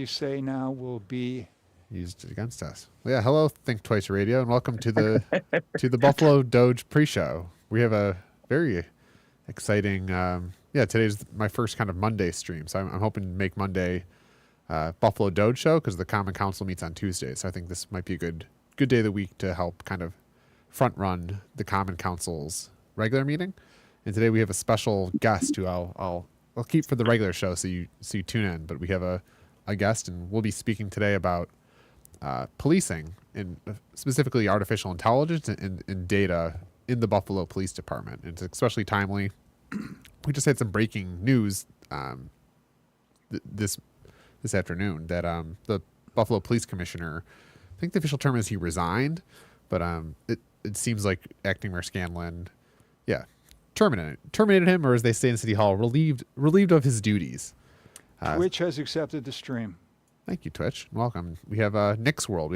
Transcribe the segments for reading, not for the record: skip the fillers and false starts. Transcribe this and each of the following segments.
say now will be used against us. Well, yeah, hello, Think Twice Radio, and welcome to the Buffalo DOGE pre-show. We have a very exciting. Today's my first kind of Monday stream, so I'm hoping to make Monday Buffalo DOGE show because the Common Council meets on Tuesday. So I think this might be a good day of the week to help kind of front run the Common Council's regular meeting. And today we have a special guest who I'll keep for the regular show, so you tune in. But we have a guest, and we'll be speaking today about policing, and specifically artificial intelligence and data in the Buffalo Police Department. And it's especially timely. We just had some breaking news this afternoon that the Buffalo Police Commissioner, I think the official term is he resigned, but it seems like Acting Mayor Scanlon, terminated him, or as they say in City Hall, relieved of his duties. Twitch has accepted the stream. Thank you, Twitch. Welcome. We have Nick's World.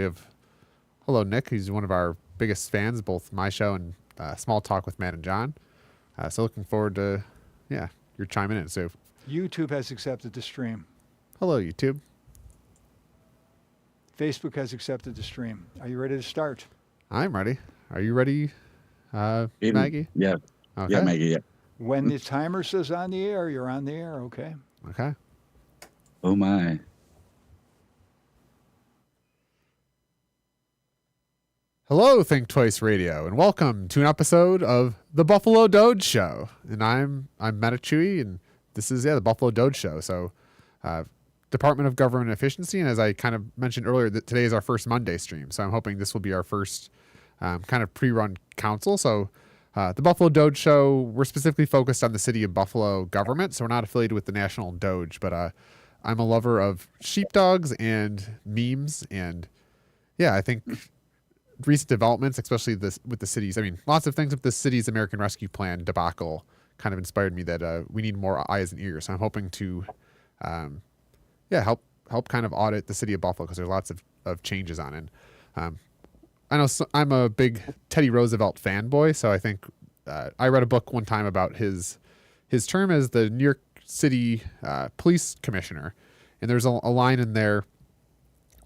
Hello, Nick. He's one of our biggest fans, both my show and Small Talk with Matt and John. So looking forward to, you're chiming in. So YouTube has accepted the stream. Hello, YouTube. Facebook has accepted the stream. Are you ready to start? I'm ready. Are you ready, Maggie? Yeah. Okay. Yeah, Maggie, yeah. When the timer says on the air, you're on the air, okay? Okay. Oh, my. Hello, Think Twice Radio, and welcome to an episode of the Buffalo DOGE Show. And I'm Metachui, and this is the Buffalo DOGE Show. So, Department of Government Efficiency, and as I kind of mentioned earlier, that today is our first Monday stream. So I'm hoping this will be our first kind of pre-run council. So the Buffalo DOGE Show, we're specifically focused on the city of Buffalo government, so we're not affiliated with the national DOGE. But I'm a lover of sheepdogs and memes, and I think recent developments, especially with the cities. I mean, lots of things with the city's American Rescue Plan debacle kind of inspired me that we need more eyes and ears. So I'm hoping to, help kind of audit the city of Buffalo because there's lots of changes on it. I know I'm a big Teddy Roosevelt fanboy, so I think I read a book one time about his term as the New York City police commissioner, and there's a line in there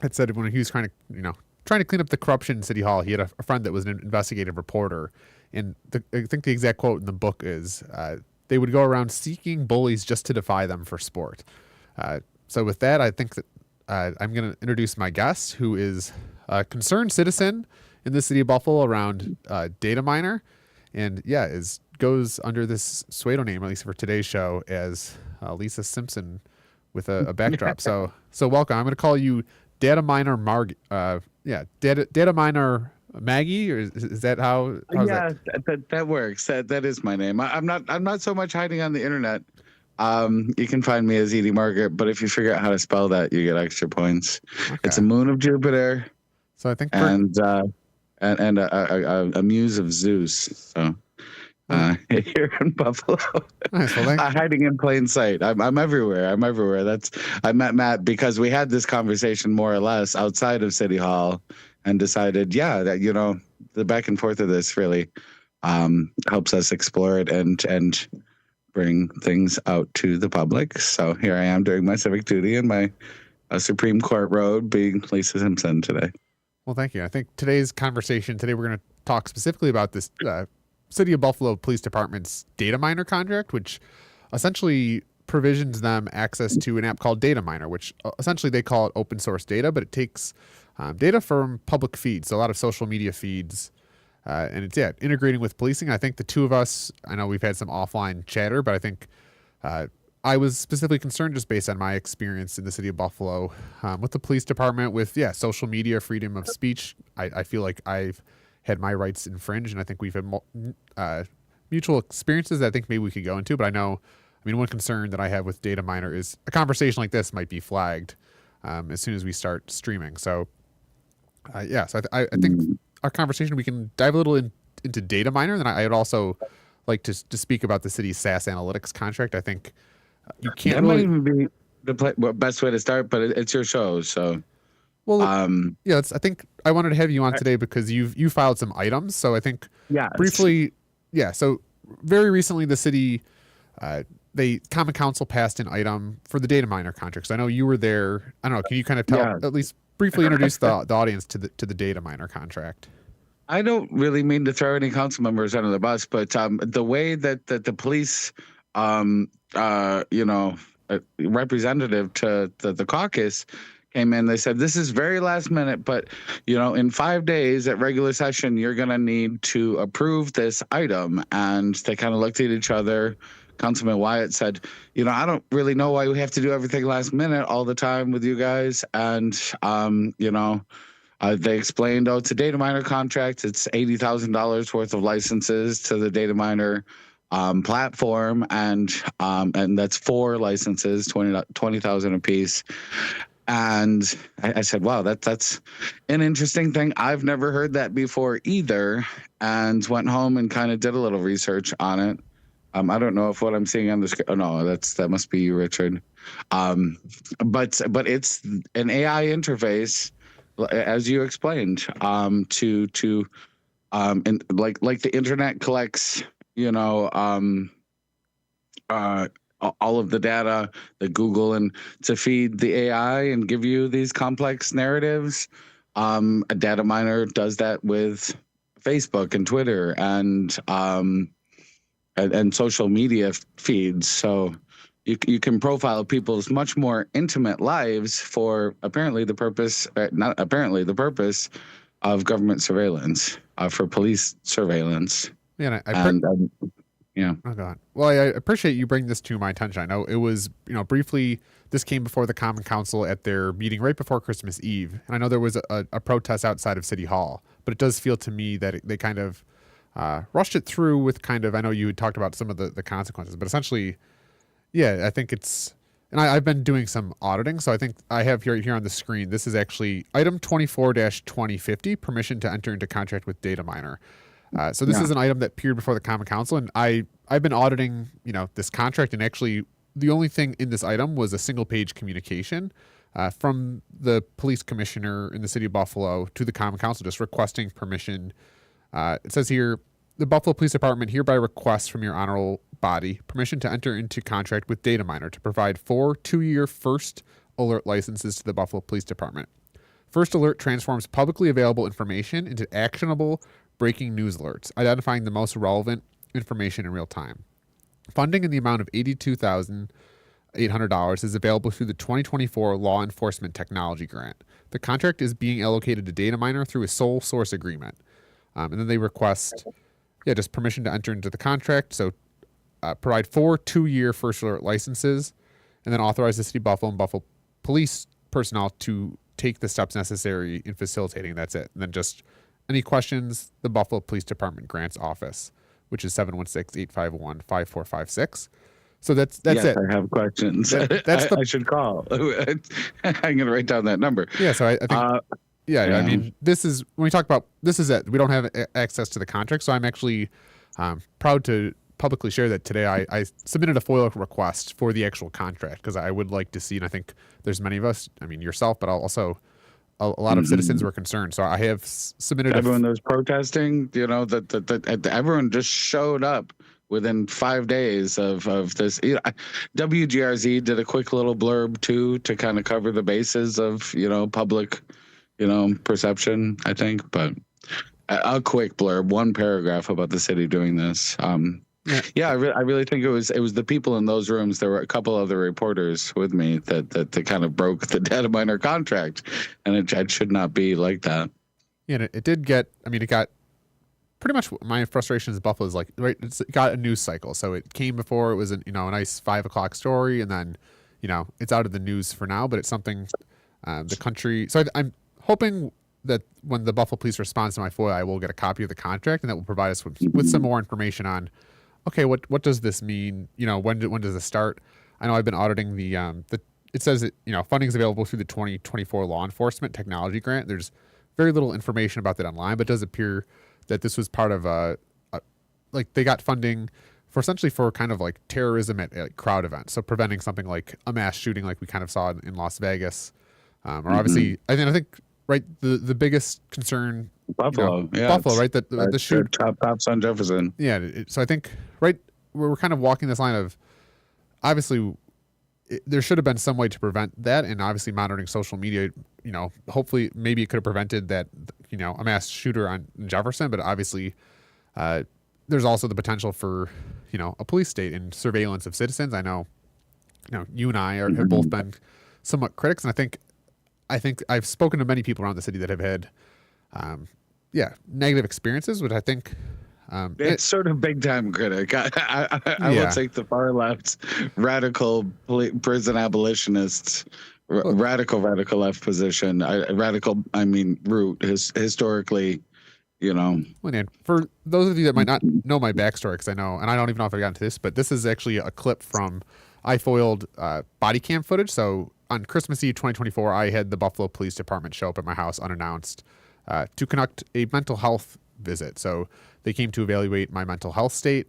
that said when he was trying to clean up the corruption in City Hall, he had a friend that was an investigative reporter. And I think the exact quote in the book is, they would go around seeking bullies just to defy them for sport. So with that, I think that I'm going to introduce my guest, who is a concerned citizen in the city of Buffalo around Dataminr. And goes under this pseudo name, at least for today's show, as Lisa Simpson with a backdrop. So welcome. I'm going to call you Dataminr Dataminr Maggie, or is that how? That works. That is my name. I'm not so much hiding on the internet. You can find me as Edie Margaret, but if you figure out how to spell that, you get extra points. Okay. It's a moon of Jupiter. So I think and a muse of Zeus. So here in Buffalo, nice. Well, hiding in plain sight. I'm everywhere. I met Matt because we had this conversation more or less outside of City Hall, and decided, that the back and forth of this really helps us explore it and bring things out to the public. So here I am doing my civic duty in my Supreme Court road, being Lisa Simpson today. Well, thank you. I think today's conversation, we're going to talk specifically about this City of Buffalo Police Department's Dataminr contract, which essentially provisions them access to an app called Dataminr, which essentially they call it open source data, but it takes data from public feeds, so a lot of social media feeds, and it's integrating with policing. I think the two of us, I know we've had some offline chatter, but I think I was specifically concerned just based on my experience in the city of Buffalo with the police department, with social media, freedom of speech. I feel like I've had my rights infringed, and I think we've had mutual experiences that I think maybe we could go into. But one concern that I have with Dataminr is a conversation like this might be flagged as soon as we start streaming. So, so I think our conversation, we can dive a little into Dataminr, and then I would also like to speak about the city's SaaS analytics contract. I think you can't. That might even be the best way to start, but it's your show, so. Well, I think I wanted to have you on today because you filed some items. So I think briefly, so very recently the city Common Council passed an item for the Dataminr contracts. I know you were there. I don't know. Can you kind of Yeah. at least briefly introduce the audience to the Dataminr contract? I don't really mean to throw any council members under the bus, but the way that the police, representative to the caucus came in, they said, this is very last minute, but, in 5 days at regular session, you're going to need to approve this item. And they kind of looked at each other. Councilman Wyatt said, I don't really know why we have to do everything last minute all the time with you guys. And, they explained, it's a Dataminr contract. It's $80,000 worth of licenses to the Dataminr platform, and that's 4 licenses, 20,000 apiece. And I said, wow, that's an interesting thing. I've never heard that before either, and went home and kind of did a little research on it. I don't know if what I'm seeing on the screen. Oh no, that must be you, Richard. But it's an AI interface, as you explained, to and like the internet collects, all of the data that Google, and to feed the AI and give you these complex narratives. A Dataminr does that with Facebook and Twitter and social media feeds. So you can profile people's much more intimate lives for the purpose of government surveillance, for police surveillance. Yeah, Yeah. Oh God. Well, I appreciate you bringing this to my attention. I know it was, briefly, this came before the Common Council at their meeting right before Christmas Eve. And I know there was a protest outside of City Hall, but it does feel to me that they kind of rushed it through with kind of, I know you had talked about some of the consequences, but essentially, yeah, I think it's, and I've been doing some auditing. So I think I have here on the screen, this is actually item 24-2050, permission to enter into contract with Dataminr. So this is an item that appeared before the Common Council, and I've been auditing, this contract, and actually the only thing in this item was a single page communication from the police commissioner in the city of Buffalo to the Common Council, just requesting permission. It says here, the Buffalo Police Department hereby requests from your honorable body permission to enter into contract with Dataminr to provide 4 2-year first alert licenses to the Buffalo Police Department. First alert transforms publicly available information into actionable breaking news alerts, identifying the most relevant information in real time. Funding in the amount of $82,800 is available through the 2024 Law Enforcement Technology Grant. The contract is being allocated to Dataminr through a sole source agreement. And then they request, just permission to enter into the contract. So provide 4 2-year first alert licenses, and then authorize the city of Buffalo and Buffalo police personnel to take the steps necessary in facilitating. That's it. And then just any questions, the Buffalo Police Department Grants Office, which is 716-851-5456. So that's it. I have questions. I should call. I'm going to write down that number. Yeah, so I think, I mean, this is, when we talk about, this is it. We don't have access to the contract, so I'm actually proud to publicly share that today I submitted a FOIL request for the actual contract, because I would like to see, and I think there's many of us, I mean, yourself, but also a lot of citizens were concerned. So I have submitted. Everyone that was protesting, that everyone just showed up within 5 days of this. WGRZ did a quick little blurb too, to kind of cover the bases of, public, perception, I think, but a quick blurb, 1 paragraph about the city doing this. I really think it was the people in those rooms. There were a couple other reporters with me that kind of broke the Dataminr contract, and it should not be like that. Yeah, it did get. I mean, it got pretty much. My frustration as Buffalo is like, right. It got a news cycle, so it came before it was a nice 5 o'clock story, and then it's out of the news for now, but it's something the country. So I'm hoping that when the Buffalo Police responds to my FOIA, I will get a copy of the contract, and that will provide us with some more information on. Okay, what does this mean? When does this start? I know I've been auditing the it says that funding is available through the 2024 Law Enforcement Technology Grant. There's very little information about that online, but it does appear that this was part of like they got funding for essentially for kind of like terrorism at crowd events. So preventing something like a mass shooting like we kind of saw in Las Vegas, or obviously I think right the biggest concern. Buffalo, Buffalo, right? The shoot Tops on Jefferson. Yeah, so I think right we're kind of walking this line of obviously there should have been some way to prevent that, and obviously monitoring social media, hopefully maybe it could have prevented that, a mass shooter on Jefferson, but obviously there's also the potential for, a police state and surveillance of citizens. I know, you and I have both been somewhat critics, and I think I've spoken to many people around the city that have had, negative experiences, which I think, it's sort of big time critic. I will take the far left radical prison abolitionists, radical left position. Root historically, Well, Dan, for those of you that might not know my backstory, because I know, and I don't even know if I got into this, but this is actually a clip from I foiled body cam footage. So on Christmas Eve 2024, I had the Buffalo Police Department show up at my house unannounced to conduct a mental health visit. So they came to evaluate my mental health state,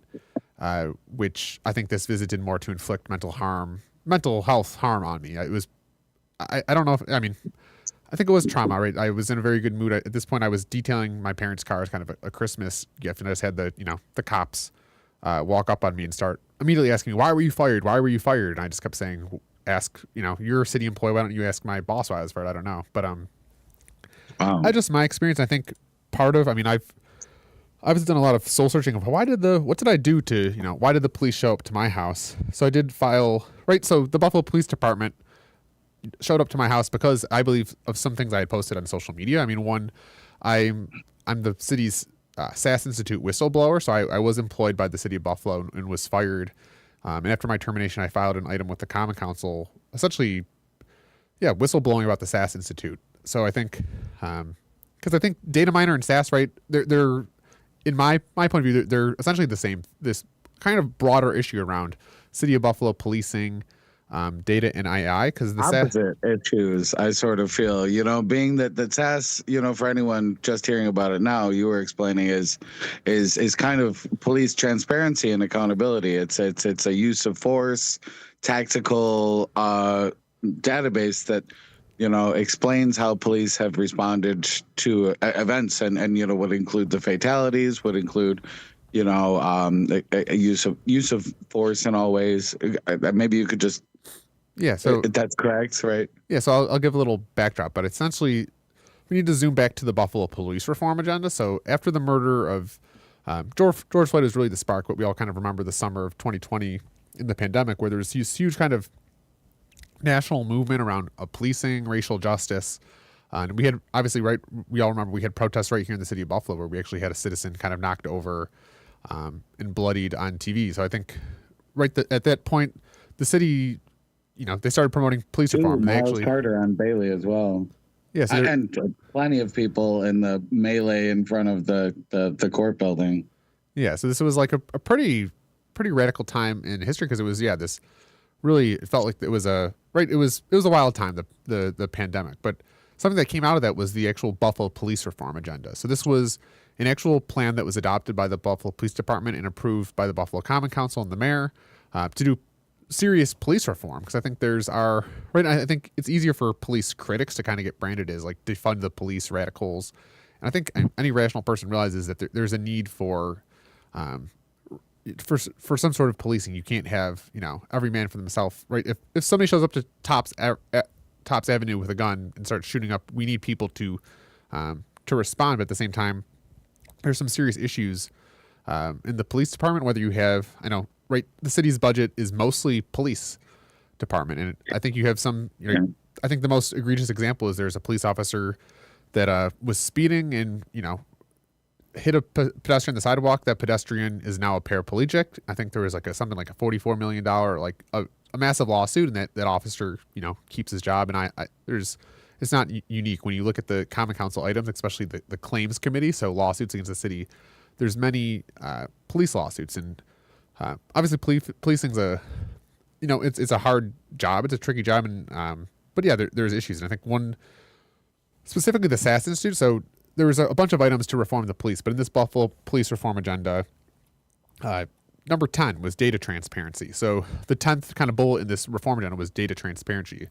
which I think this visit did more to inflict mental health harm on me. It was, I don't know if, I think it was trauma, right? I was in a very good mood. At this point, I was detailing my parents' car as kind of a Christmas gift, and I just had the cops walk up on me and start immediately asking me, "Why were you fired? Why were you fired?" And I just kept saying, "Ask, you're a city employee. Why don't you ask my boss why I was fired?" I don't know, but my experience. I think part of, I've done a lot of soul searching of what did I do to, why did the police show up to my house? So I did file, right? So the Buffalo Police Department showed up to my house because I believe of some things I had posted on social media. One, I'm the city's SAS Institute whistleblower. So I was employed by the city of Buffalo and was fired. And after my termination, I filed an item with the Common Council, essentially, whistleblowing about the SAS Institute. So I think, because I think Dataminr and SAS, right, they're in my point of view, they're essentially the same. This kind of broader issue around city of Buffalo policing, data and AI, because the opposite issues. I sort of feel, being that SAS, for anyone just hearing about it now, you were explaining is kind of police transparency and accountability. It's a use of force, tactical database that explains how police have responded to events, and would include the fatalities, would include use of force in all ways. Maybe you could just so that's correct, right? Yeah, so I'll give a little backdrop, but essentially we need to zoom back to the Buffalo police reform agenda. So after the murder of George Floyd is really the spark, what we all kind of remember the summer of 2020 in the pandemic, where there's this huge kind of national movement around policing, racial justice. And we had, obviously, right, we all remember we had protests right here in the city of Buffalo where we actually had a citizen kind of knocked over and bloodied on TV. So I think at that point, the city, they started promoting police reform. Miles Carter on Bailey as well. Yeah, so and plenty of people in the melee in front of the court building. Yeah, so this was like a pretty radical time in history, because it was this really, it felt like it was a wild time, the pandemic, but something that came out of that was the actual Buffalo police reform agenda. So this was an actual plan that was adopted by the Buffalo Police Department and approved by the Buffalo Common Council and the mayor to do serious police reform. Because I think I think it's easier for police critics to kind of get branded as like defund the police radicals. And I think any rational person realizes that there's a need for some sort of policing. You can't have, every man for themselves, right? If somebody shows up to Tops Avenue with a gun and starts shooting up, we need people to respond. But at the same time, there's some serious issues in the police department, whether you have, the city's budget is mostly police department. And I think you have some, I think the most egregious example is there's a police officer that was speeding and, hit a pedestrian on the sidewalk. That pedestrian is now a paraplegic. I think there was something like a $44 million, a massive lawsuit, and that officer, keeps his job. And it's not unique when you look at the Common Council items, especially the claims committee. So lawsuits against the city, there's many police lawsuits, and obviously policing's it's a hard job. It's a tricky job. And, but yeah, there's issues. And I think one, specifically the SAS Institute. So there was a bunch of items to reform the police, but in this Buffalo police reform agenda, number 10 was data transparency. So the 10th kind of bullet in this reform agenda was data transparency.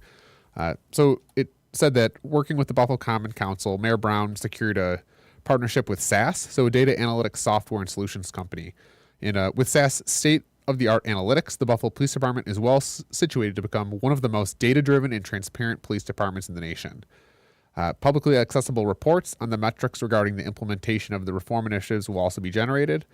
So it said that working with the Buffalo Common Council, Mayor Brown secured a partnership with SAS, so a data analytics software and solutions company. And with SAS, state state-of-the-art analytics, the Buffalo Police Department is well situated to become one of the most data-driven and transparent police departments in the nation. Publicly accessible reports on the metrics regarding the implementation of the reform initiatives will also be generated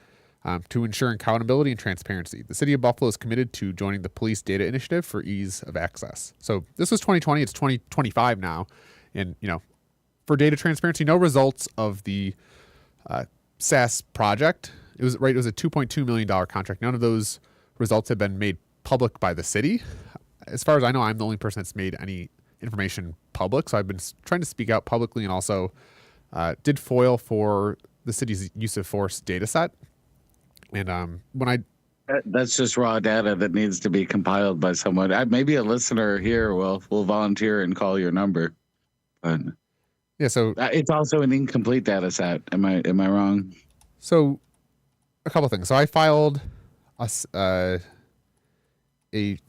to ensure accountability and transparency. The City of Buffalo is committed to joining the Police Data Initiative for ease of access. So this was 2020. It's 2025 now. And, for data transparency, no results of the SAS project. It was a $2.2 million contract. None of those results have been made public by the city. As far as I know, I'm the only person that's made any information public. So I've been trying to speak out publicly, and also did FOIL for the city's use of force data set. And that's just raw data that needs to be compiled by someone. Maybe a listener here will volunteer and call your number. But yeah, so it's also an incomplete data set. Am I wrong? So a couple things. So I filed a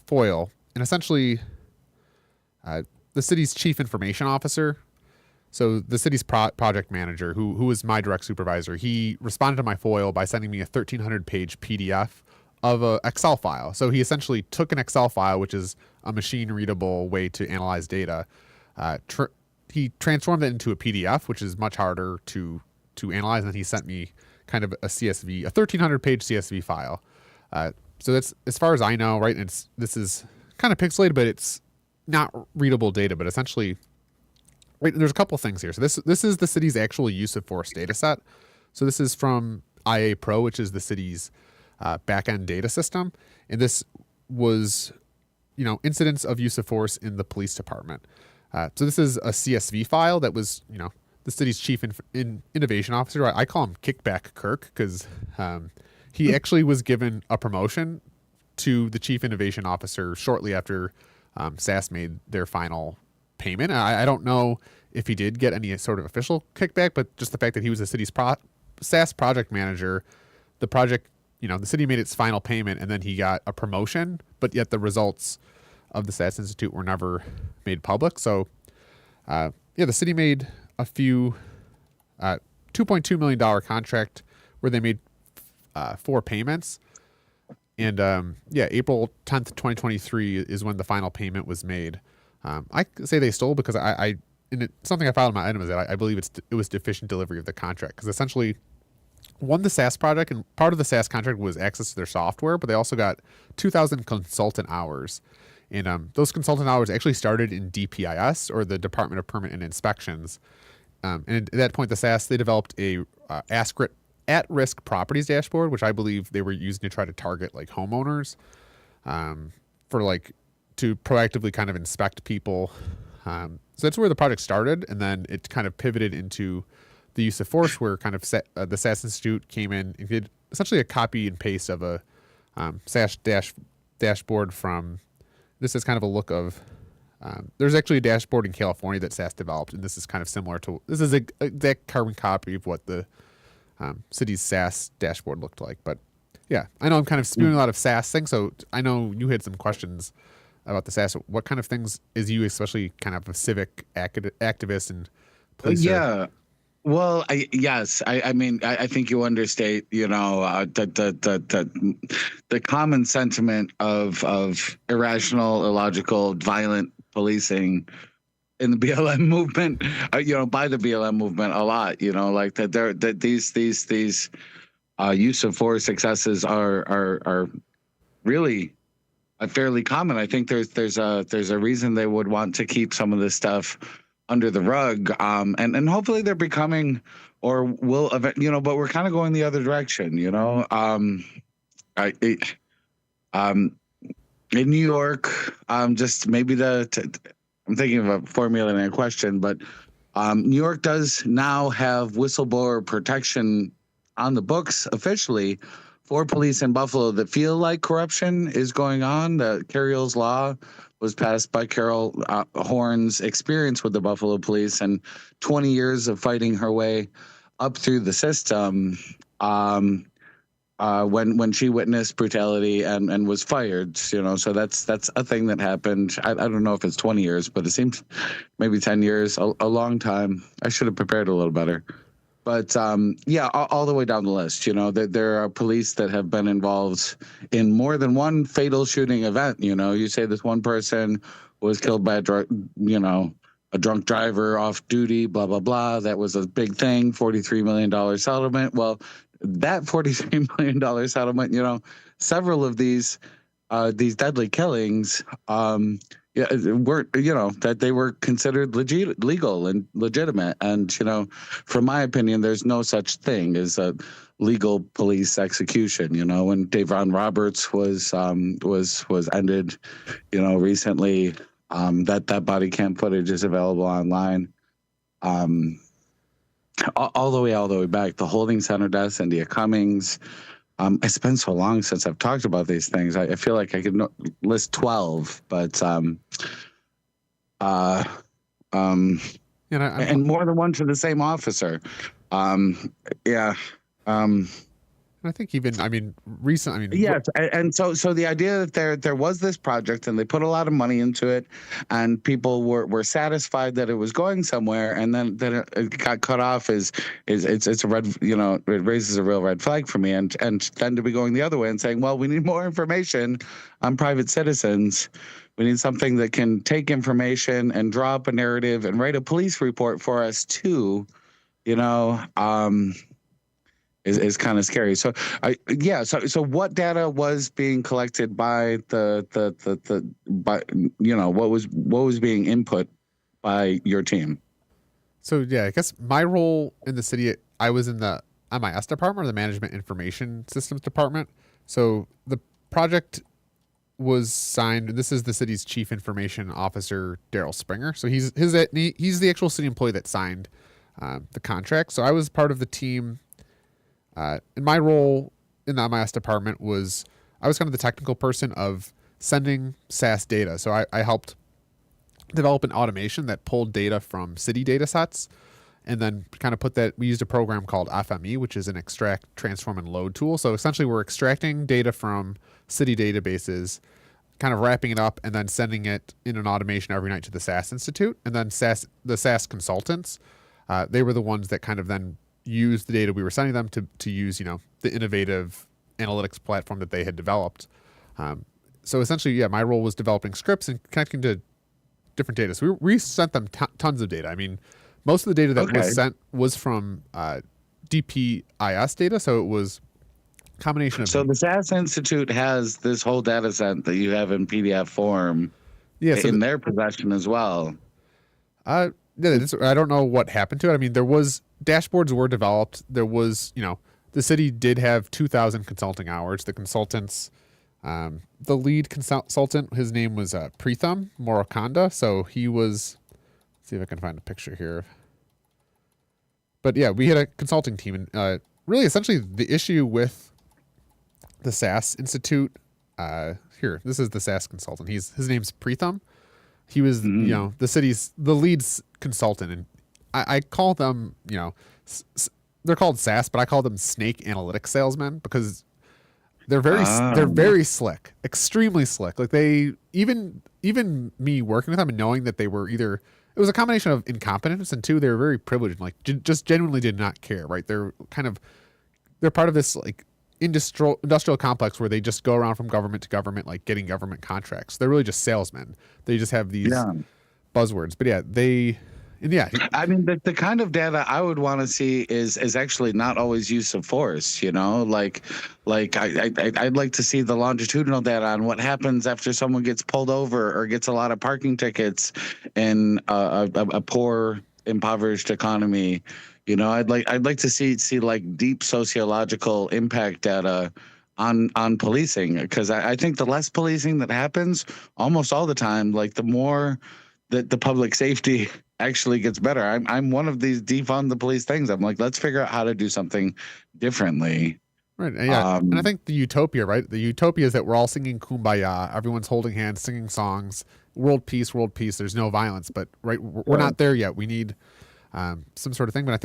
FOIL, and essentially the city's chief information officer, so the city's project manager, who was my direct supervisor, he responded to my FOIL by sending me a 1,300-page PDF of an Excel file. So he essentially took an Excel file, which is a machine-readable way to analyze data. He transformed it into a PDF, which is much harder to analyze, and then he sent me kind of a 1,300-page CSV file. So that's, as far as I know, right? This is kind of pixelated, but it's not readable data. But essentially, right, there's a couple things here. So this is the city's actual use of force data set. So this is from IA Pro, which is the city's back-end data system, and this was, incidents of use of force in the police department. So this is a CSV file that was, the city's chief innovation officer. I call him Kickback Kirk because he actually was given a promotion to the chief innovation officer shortly after SAS made their final payment. I don't know if he did get any sort of official kickback, but just the fact that he was the city's SAS project manager, the project, the city made its final payment, and then he got a promotion, but yet the results of the SAS Institute were never made public. So, the city made a few $2.2 million contract where they made 4 payments. And April 10th, 2023 is when the final payment was made. I say they stole because something I filed in my item is that I believe it was deficient delivery of the contract, because essentially won the SAS project, and part of the SAS contract was access to their software, but they also got 2,000 consultant hours. And those consultant hours actually started in DPIS, or the Department of Permit and Inspections. And at that point, the SAS, they developed a at-risk properties dashboard, which I believe they were using to try to target like homeowners to proactively kind of inspect people. So that's where the project started. And then it kind of pivoted into the use of force, where kind of the SAS Institute came in and did essentially a copy and paste of a SAS dashboard from, this is kind of a look of, there's actually a dashboard in California that SAS developed, and this is kind of similar to, this is an exact carbon copy of what the city's SAS dashboard looked like. But yeah, I know I'm kind of spewing a lot of SAS things, so I know you had some questions about the SAS. What kind of things is you, especially kind of a civic activist and police? Yeah. Well, I mean, I think you understate, the common sentiment of irrational, illogical, violent policing in the BLM movement, by the BLM movement a lot, like that these use of force excesses are really fairly common. I think there's a reason they would want to keep some of this stuff under the rug, and hopefully they're becoming, or will, but we're kind of going the other direction, in New York, just maybe I'm thinking of formulating a question, but New York does now have whistleblower protection on the books officially for police in Buffalo that feel like corruption is going on. The Carroll's law was passed by Carol Horn's experience with the Buffalo Police and 20 years of fighting her way up through the system when she witnessed brutality and was fired. So that's a thing that happened. I don't know if it's 20 years, but it seems maybe 10 years, a long time. I should have prepared a little better. yeah, all the way down the list, that there are police that have been involved in more than one fatal shooting event. You say this one person was killed by a drunk driver off duty, blah, blah, blah. That was a big thing, $43 million settlement. Well, that $43 million settlement, several of these deadly killings, yeah, were that they were considered legal and legitimate. And from my opinion, there's no such thing as a legal police execution. When Davon Roberts was ended, recently, that body cam footage is available online. All the way back, the holding center deaths, India Cummings. It's been so long since I've talked about these things. I feel like I could list 12, but and more than one to the same officer. Yeah. I think recent. Yes, and so the idea that there was this project and they put a lot of money into it, and people were satisfied that it was going somewhere, and then it got cut off it's a red, it raises a real red flag for me, and then to be going the other way and saying, well, we need more information on private citizens. We need something that can take information and draw up a narrative and write a police report for us too, is kind of scary. So so what data was being collected by what was being input by your team? So yeah, I guess my role in the city, I was in the MIS department, or the Management Information Systems department. So the project was signed, and this is the city's chief information officer, Daryl Springer. So he's the actual city employee that signed the contract. So I was part of the team. And my role in the MIS department was, I was kind of the technical person of sending SAS data. So I helped develop an automation that pulled data from city data sets, and then kind of we used a program called FME, which is an extract, transform, and load tool. So essentially we're extracting data from city databases, kind of wrapping it up, and then sending it in an automation every night to the SAS Institute. And then the SAS consultants, they were the ones that kind of then use the data we were sending them to use, the innovative analytics platform that they had developed. So essentially, yeah, my role was developing scripts and connecting to different data. So we sent them tons of data. I mean, most of the data that was sent was from DPIS data. So it was a combination of. So the SAS Institute has this whole data set that you have in PDF form in their possession as well. I don't know what happened to it. I mean, dashboards were developed. There was, the city did have 2,000 consulting hours. The consultants, the lead consultant, his name was Pritham Morakanda. So he was, let's see if I can find a picture here. But yeah, we had a consulting team, and really essentially the issue with the SAS Institute, this is the SAS consultant. His name's Pritham. He was, the lead consultant, and I call them, they're called SAS, but I call them snake analytics salesmen, because they're very slick, extremely slick. Like even me working with them and knowing that they were it was a combination of incompetence, and two, they were very privileged and just genuinely did not care. Right? They're part of this industrial complex where they just go around from government to government, getting government contracts. They're really just salesmen. They just have these buzzwords. But yeah, I mean, the kind of data I would want to see is actually not always use of force. I'd like to see the longitudinal data on what happens after someone gets pulled over or gets a lot of parking tickets in a poor, impoverished economy. I'd like to see deep sociological impact data on policing, because I think the less policing that happens almost all the time, the more that the public safety actually gets better. I'm one of these defund the police things. I'm like, let's figure out how to do something differently. Right. Yeah. And I think the utopia, right? The utopia is that we're all singing Kumbaya. Everyone's holding hands, singing songs, world peace, world peace. There's no violence, but we're not there yet. We need some sort of thing. But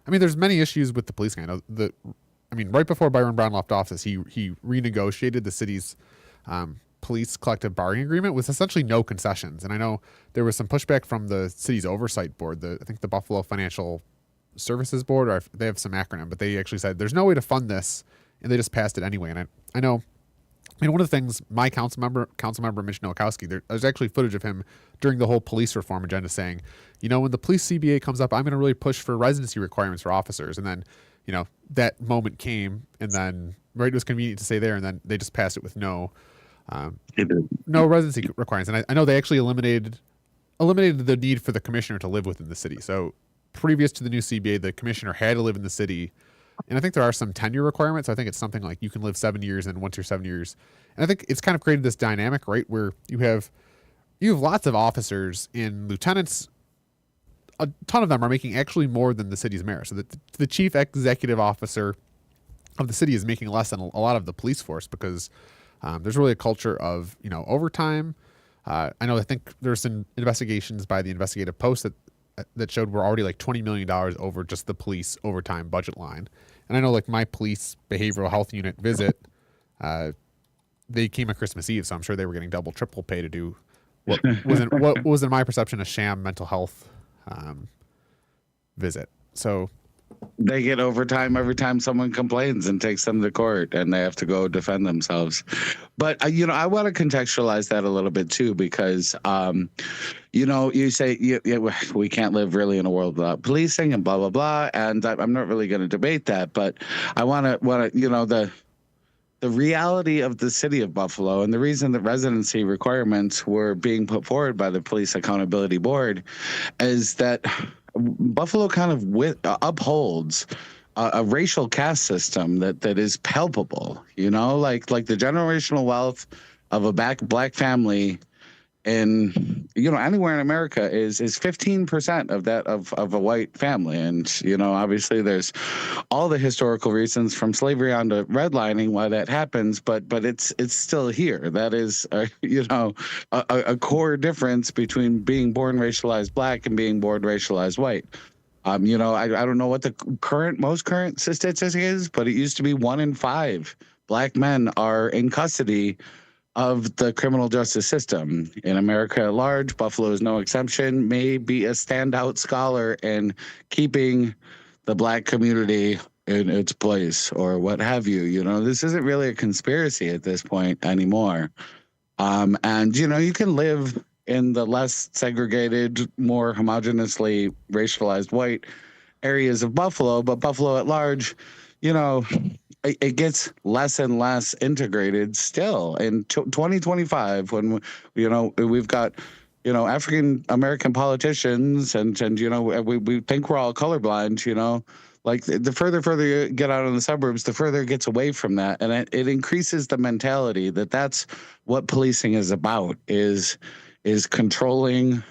there's many issues with the policing. I know right before Byron Brown left office, he renegotiated the city's police collective bargaining agreement with essentially no concessions. And I know there was some pushback from the city's oversight board, I think the Buffalo Financial Services Board, or they have some acronym, but they actually said there's no way to fund this, and they just passed it anyway. And I know, one of the things my council member Mitch Nowakowski, there's actually footage of him during the whole police reform agenda saying, when the police CBA comes up, I'm going to really push for residency requirements for officers. And then, that moment came, and then it was convenient to say there, and then they just passed it with no residency requirements. And I know they actually eliminated the need for the commissioner to live within the city. So previous to the new CBA, the commissioner had to live in the city. And I think there are some tenure requirements. I think it's something like you can live 7 years, and once you're 7 years. And I think it's kind of created this dynamic, right, where you have lots of officers and lieutenants. A ton of them are making actually more than the city's mayor. So the chief executive officer of the city is making less than a lot of the police force, because there's really a culture of, overtime. I think there's some investigations by the Investigative Post that showed we're already like $20 million over just the police overtime budget line. And I know, like, my police behavioral health unit visit, they came at Christmas Eve, so I'm sure they were getting double, triple pay to do what was in my perception a sham mental health visit. So they get overtime every time someone complains and takes them to court, and they have to go defend themselves. But I want to contextualize that a little bit too, because you say we can't live really in a world without policing and blah blah blah, and I'm not really going to debate that, but I want to the reality of the city of Buffalo, and the reason that residency requirements were being put forward by the Police Accountability Board, is that Buffalo kind of upholds a racial caste system that is palpable. Like the generational wealth of a black family in anywhere in America is 15% of that of a white family. And obviously there's all the historical reasons from slavery on to redlining why that happens, but it's still here. That is a core difference between being born racialized black and being born racialized white. I don't know what the most current statistic is, but it used to be 1 in 5 black men are in custody of the criminal justice system in America at large. Buffalo is no exception. May be a standout scholar in keeping the black community in its place, or what have you. This isn't really a conspiracy at this point anymore. And you can live in the less segregated, more homogeneously racialized white areas of Buffalo, but Buffalo at large, it gets less and less integrated still. In 2025, when we've got African American politicians, and we think we're all colorblind. Like the further you get out in the suburbs, the further it gets away from that, and it increases the mentality that that's what policing is about, is controlling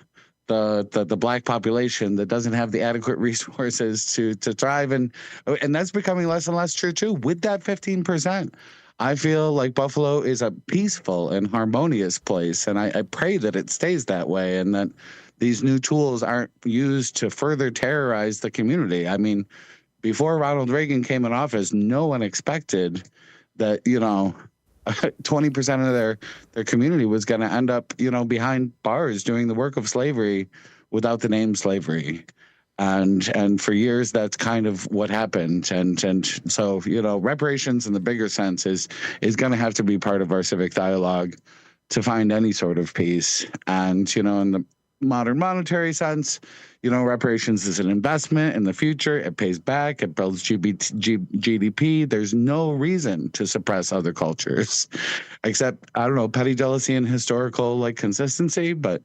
the black population that doesn't have the adequate resources to thrive, and that's becoming less and less true too. With that 15%, I feel like Buffalo is a peaceful and harmonious place, and I pray that it stays that way, and that these new tools aren't used to further terrorize the community. I mean, before Ronald Reagan came in office, no one expected that 20% of their community was going to end up, behind bars doing the work of slavery without the name slavery. And for years, that's kind of what happened. And so, reparations in the bigger sense is going to have to be part of our civic dialogue to find any sort of peace. And, in the modern monetary sense, reparations is an investment in the future. It pays back. It builds GDP. There's no reason to suppress other cultures, except, I don't know, petty jealousy and historical consistency. But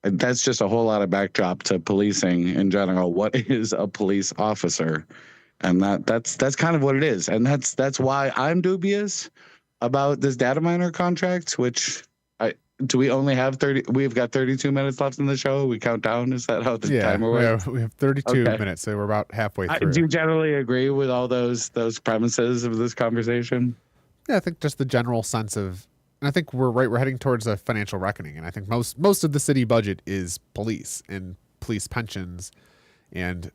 that's just a whole lot of backdrop to policing in general. What is a police officer? And that's kind of what it is. And that's why I'm dubious about this Dataminr contract, which do we only have 30? We've got 32 minutes left in the show. We count down. Is that how the timer works? We have 32 minutes, so we're about halfway through. Do you generally agree with all those premises of this conversation? Yeah, I think just the general sense of, and I think we're heading towards a financial reckoning. And I think most of the city budget is police and police pensions. And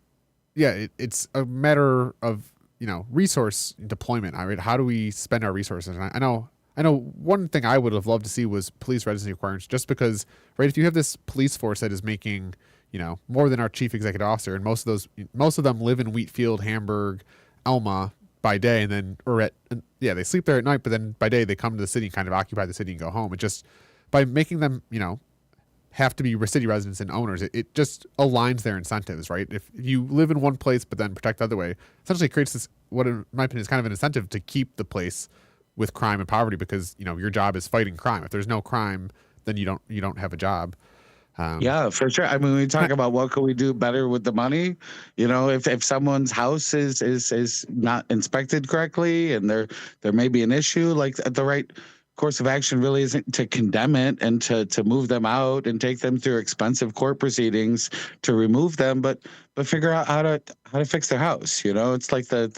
yeah, it's a matter of, resource deployment. I mean, how do we spend our resources? And I know one thing I would have loved to see was police residency requirements, just because, right, if you have this police force that is making, more than our chief executive officer. And most of them live in Wheatfield, Hamburg, Elma by day, and then, they sleep there at night, but then by day they come to the city and kind of occupy the city and go home. It just, by making them, have to be city residents and owners, it just aligns their incentives, right? If you live in one place but then protect the other way, essentially creates this, what in my opinion is kind of an incentive to keep the place with crime and poverty, because your job is fighting crime. If there's no crime, then you don't have a job. Yeah, for sure. I mean, we talk about what can we do better with the money. If someone's house is not inspected correctly and there may be an issue, like the right course of action really isn't to condemn it and to move them out and take them through expensive court proceedings to remove them, but figure out how to fix their house. It's like the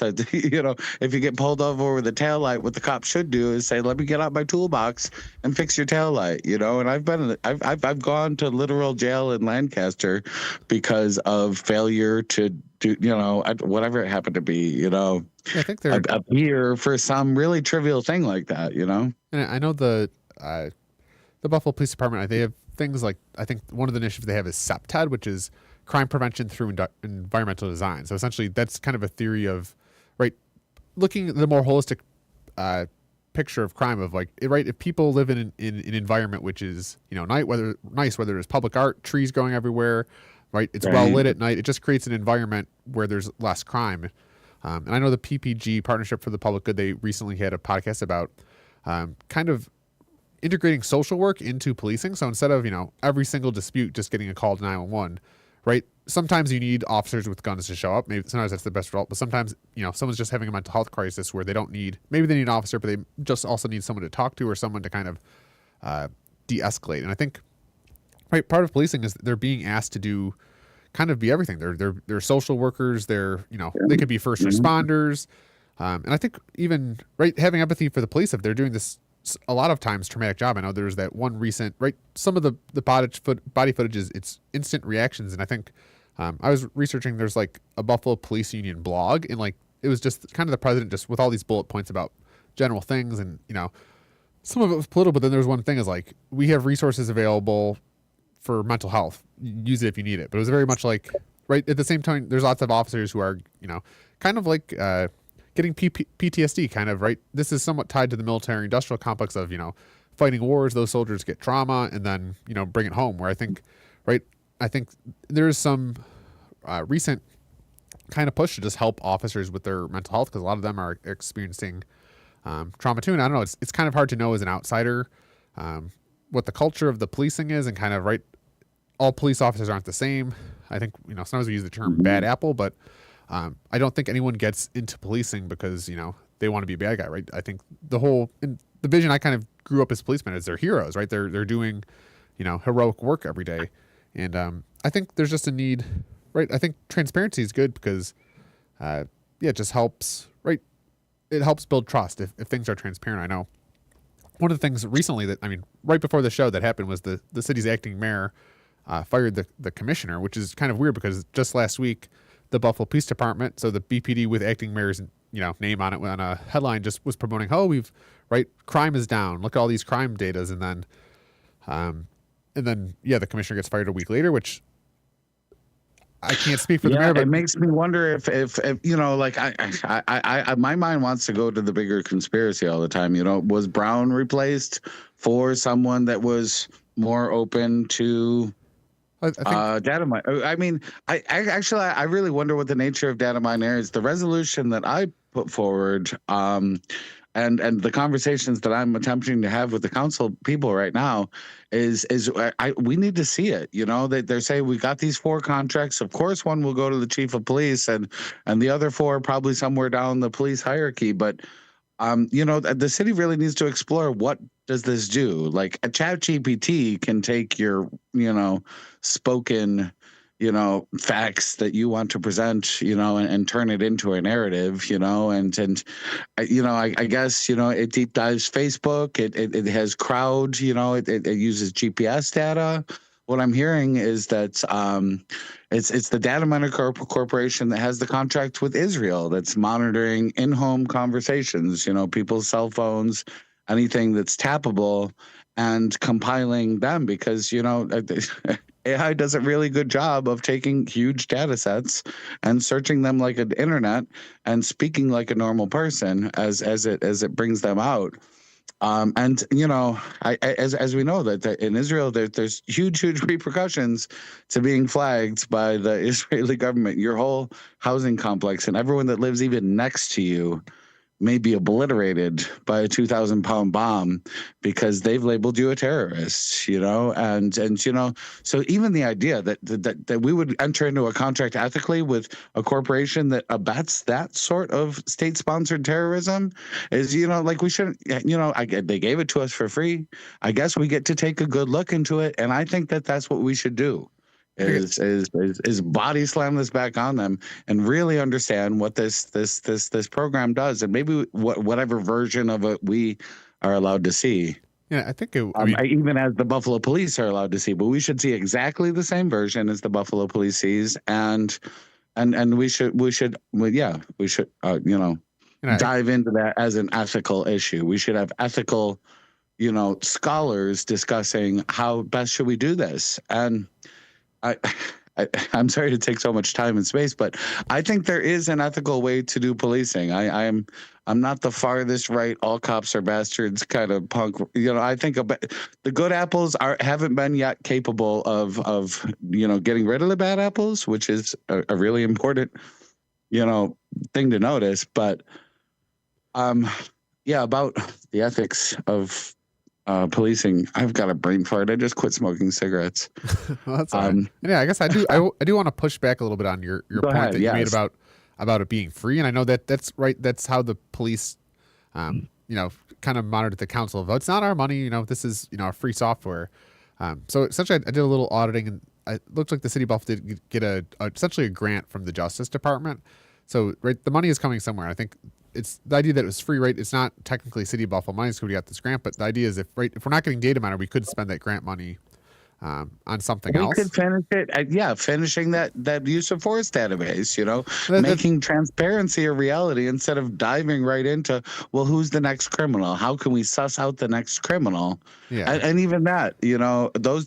if you get pulled over with a taillight, what the cop should do is say, let me get out my toolbox and fix your taillight. And I've gone to literal jail in Lancaster because of failure to do whatever it happened to be. I think they're up here for some really trivial thing like that. And I know the Buffalo Police Department, they have things like, I think one of the initiatives they have is SEPTED, which is crime prevention through environmental design. So essentially that's kind of a theory of, right, looking at the more holistic picture of crime of, like, right, if people live in an environment which is, nice, whether there's public art, trees growing everywhere, right, it's well lit at night, it just creates an environment where there's less crime. And I know the PPG, Partnership for the Public Good, they recently had a podcast about kind of integrating social work into policing. So instead of, every single dispute just getting a call to 911, right? Sometimes you need officers with guns to show up. Maybe sometimes that's the best result, but sometimes, someone's just having a mental health crisis where maybe they need an officer, but they just also need someone to talk to or someone to kind of de-escalate. And I think, right, part of policing is they're being asked to do kind of be everything. They're social workers. They could be first responders. And I think even, right, having empathy for the police, if they're doing this a lot of times traumatic job. I know there's that one recent, right, some of the body footage is it's instant reactions. And I think I was researching, there's like a Buffalo Police Union blog, and like it was just kind of the president just with all these bullet points about general things. And, some of it was political, but then there's one thing is like, we have resources available for mental health. Use it if you need it. But it was very much like, right, at the same time, there's lots of officers who are, kind of like getting PTSD, kind of, right? This is somewhat tied to the military industrial complex of, fighting wars. Those soldiers get trauma and then, bring it home, where I think, right, there's some recent kind of push to just help officers with their mental health, because a lot of them are experiencing trauma too. And I don't know, it's kind of hard to know as an outsider what the culture of the policing is, and kind of, right, all police officers aren't the same. I think, sometimes we use the term bad apple, but I don't think anyone gets into policing because, they want to be a bad guy, right? I think the vision I kind of grew up as policemen is they're heroes, right? They're doing, heroic work every day. And I think there's just a need, right? I think transparency is good because, it just helps, right? It helps build trust if things are transparent. I know one of the things recently right before the show that happened was the city's acting mayor fired the commissioner, which is kind of weird because just last week, the Buffalo Police Department, so the BPD with acting mayor's name on it, on a headline, just was promoting, crime is down. Look at all these crime datas, and then the commissioner gets fired a week later, which I can't speak for the mayor, but it makes me wonder if like I my mind wants to go to the bigger conspiracy all the time. Was Brown replaced for someone that was more open to Dataminr? I mean, I really wonder what the nature of Dataminr is. The resolution that I put forward, and the conversations that I'm attempting to have with the council people right now is we need to see it. They're saying we got these 4 contracts. Of course, one will go to the chief of police, and the other 4 are probably somewhere down the police hierarchy. But the city really needs to explore, what does this do? Like a ChatGPT can take your, spoken, facts that you want to present, and turn it into a narrative, I guess, it deep dives Facebook. It has crowd, it uses GPS data. What I'm hearing is that it's the Dataminr Corporation that has the contract with Israel that's monitoring in-home conversations, people's cell phones, anything that's tappable, and compiling them because, AI does a really good job of taking huge data sets and searching them like an internet and speaking like a normal person as it brings them out. And you know, as we know that in Israel there's huge repercussions to being flagged by the Israeli government. Your whole housing complex and everyone that lives even next to you may be obliterated by a 2,000-pound bomb because they've labeled you a terrorist, you know, and you know, so even the idea that we would enter into a contract ethically with a corporation that abets that sort of state-sponsored terrorism is, you know, like we shouldn't, you know, they gave it to us for free. I guess we get to take a good look into it, and I think that that's what we should do. Is body slam this back on them and really understand what this program does, and maybe whatever version of it we are allowed to see. Yeah, I think even as the Buffalo Police are allowed to see, but we should see exactly the same version as the Buffalo Police sees, and we should dive into that as an ethical issue. We should have ethical, you know, scholars discussing how best should we do this. And I'm sorry to take so much time and space, but I think there is an ethical way to do policing. I'm not the farthest right, all cops are bastards kind of punk. You know, I think the good apples haven't been yet capable of you know, getting rid of the bad apples, which is a really important, you know, thing to notice. But yeah, about the ethics of policing, I've got a brain fart. I just quit smoking cigarettes. Well, that's all right. Yeah, I guess I do want to push back a little bit on your point that you made about it being free, and I know that's right. That's how the police, you know, kind of monitored the council of, oh, it's not our money. You know, this is, you know, a free software. So essentially, I did a little auditing, and it looked like the city of Buffalo did get essentially a grant from the Justice Department. So right, the money is coming somewhere. I think it's the idea that it was free, right? It's not technically City of Buffalo money because we got this grant, but the idea is if we're not getting Dataminr, we could spend that grant money on something else. We could finish it, finishing that use of force database, you know, making transparency a reality instead of diving right into, well, who's the next criminal? How can we suss out the next criminal? Yeah, and even that, you know, those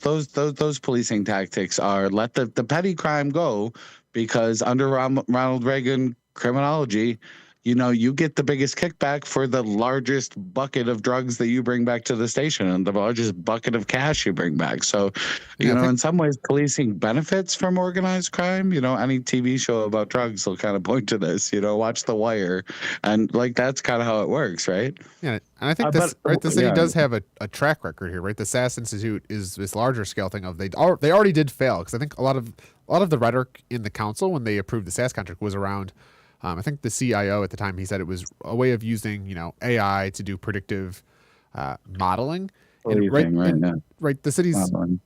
policing tactics are let the petty crime go, because under Ronald Reagan criminology, you know, you get the biggest kickback for the largest bucket of drugs that you bring back to the station and the largest bucket of cash you bring back. So, you know, in some ways, policing benefits from organized crime. You know, any TV show about drugs will kind of point to this, you know, watch The Wire. And like, that's kind of how it works, right? Yeah. And I think the city does have a track record here, right? The SAS Institute is this larger scale thing of they already did fail, because I think a lot of the rhetoric in the council when they approved the SAS contract was around, I think the CIO at the time, he said it was a way of using, you know, AI to do predictive modeling. Right. The city's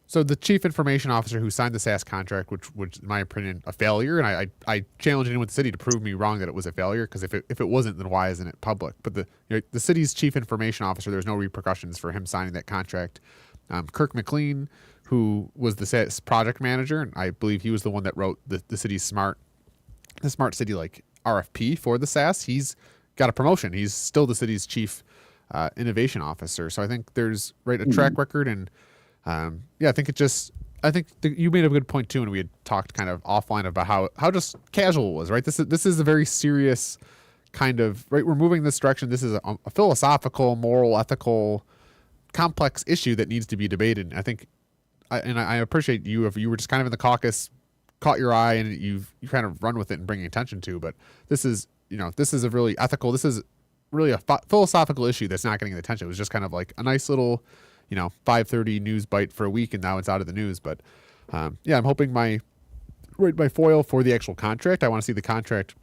so the chief information officer who signed the SAS contract, which in my opinion, a failure. And I challenge anyone with the city to prove me wrong that it was a failure, because if it wasn't, then why isn't it public? But the city's chief information officer, there's no repercussions for him signing that contract. Kirk McLean, who was the SAS project manager, and I believe he was the one that wrote the city's smart city like RFP for the SAS. He's got a promotion. He's still the city's chief innovation officer. So I think there's a track record, and I think you made a good point too, and we had talked kind of offline about how just casual it was, right? This is a very serious kind of, right? We're moving this direction. This is a philosophical, moral, ethical, complex issue that needs to be debated. I think, I appreciate you if you were just kind of in the caucus, caught your eye, and you kind of run with it and bring attention to. But this is a really ethical, this is really a philosophical issue that's not getting the attention. It was just kind of like a nice little, 5:30 news bite for a week, and now it's out of the news. But I'm hoping my foil for the actual contract, I want to see the contract.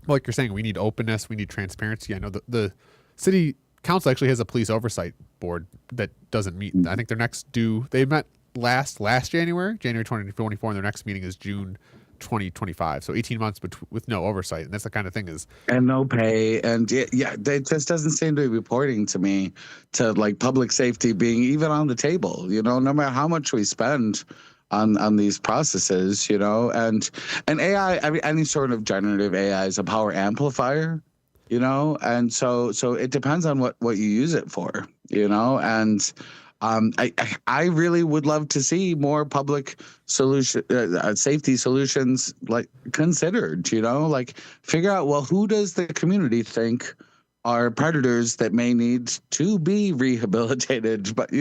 Like you're saying, we need openness, we need transparency. I know the city council actually has a police oversight board that doesn't meet. I think their next they met last January 2024, and their next meeting is June 2025. So 18 months with no oversight, and that's the kind of thing and no pay, and they just doesn't seem to be reporting to me to like public safety being even on the table. No matter how much we spend on these processes, and AI, I mean, any sort of generative AI is a power amplifier, and so it depends on what you use it for, and I really would love to see more public safety solutions like considered, like figure out, well, who does the community think are predators that may need to be rehabilitated? But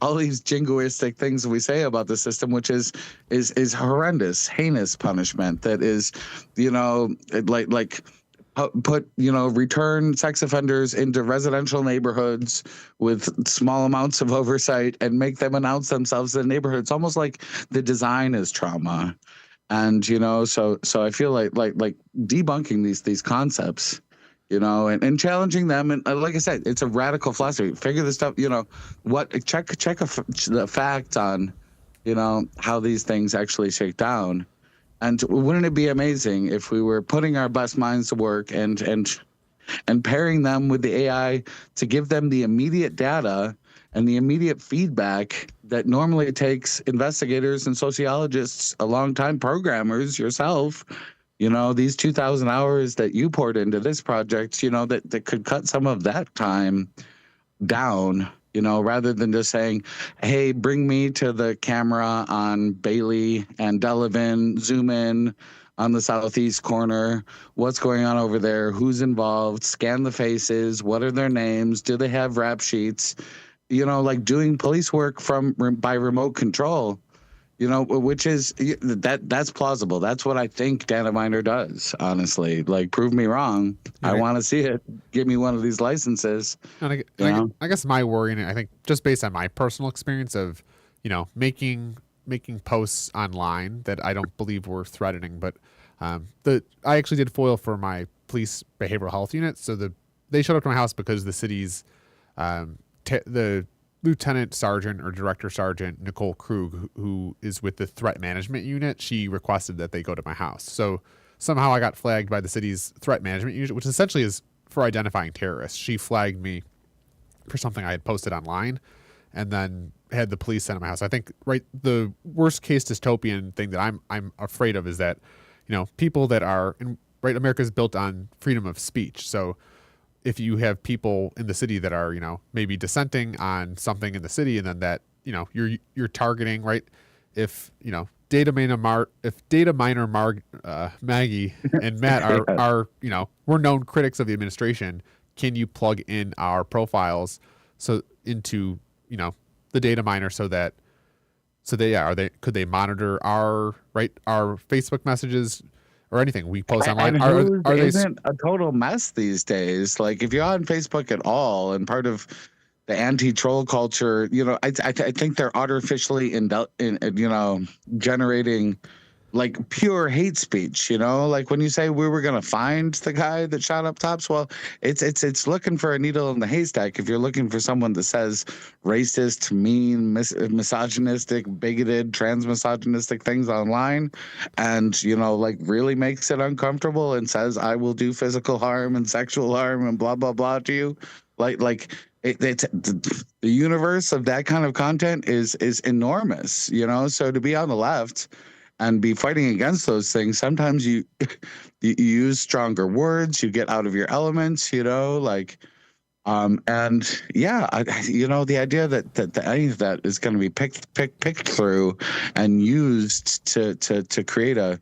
all these jingoistic things we say about the system, which is horrendous, heinous punishment that is, like put return sex offenders into residential neighborhoods with small amounts of oversight and make them announce themselves in the neighborhood. It's almost like the design is trauma. And so I feel like debunking these concepts, and challenging them, and like I said, it's a radical philosophy. Figure this stuff, check the facts on how these things actually shake down. And wouldn't it be amazing if we were putting our best minds to work and pairing them with the AI to give them the immediate data and the immediate feedback that normally takes investigators and sociologists a long time, programmers yourself, these 2,000 hours that you poured into this project, that could cut some of that time down, rather than just saying, hey, bring me to the camera on Bailey and Delavan, zoom in on the southeast corner, what's going on over there, who's involved, scan the faces, what are their names, do they have rap sheets, like doing police work by remote control, which is that's plausible. That's what I think Dataminr does, honestly. Like, prove me wrong. Right. I want to see it. Give me one of these licenses. And I guess my worry, and I think just based on my personal experience of, making posts online that I don't believe were threatening, but I actually did FOIL for my police behavioral health unit. So they showed up to my house because the city's the Lieutenant Sergeant or Director Sergeant Nicole Krug, who is with the threat management unit, she requested that they go to my house. So somehow I got flagged by the city's threat management unit, which essentially is for identifying terrorists. She flagged me for something I had posted online and then had the police sent to my house. I think the worst case dystopian thing that I'm afraid of is that, people that are America's built on freedom of speech. So if you have people in the city that are, maybe dissenting on something in the city, and then that, you're targeting, right? If, Dataminr, Maggie and Matt are, we're known critics of the administration. Can you plug in our profiles into, the Dataminr could they monitor our Facebook messages or anything we post online? And isn't a total mess these days? Like, if you're on Facebook at all and part of the anti-troll culture, I think they're artificially generating like pure hate speech, like when you say we were going to find the guy that shot up Tops. Well, it's looking for a needle in the haystack. If you're looking for someone that says racist, mean, misogynistic, bigoted, transmisogynistic things online, and like really makes it uncomfortable and says I will do physical harm and sexual harm and blah blah blah to you, the universe of that kind of content is enormous, so to be on the left and be fighting against those things, sometimes you use stronger words, you get out of your elements, and the idea that any of that is going to be picked through and used to create a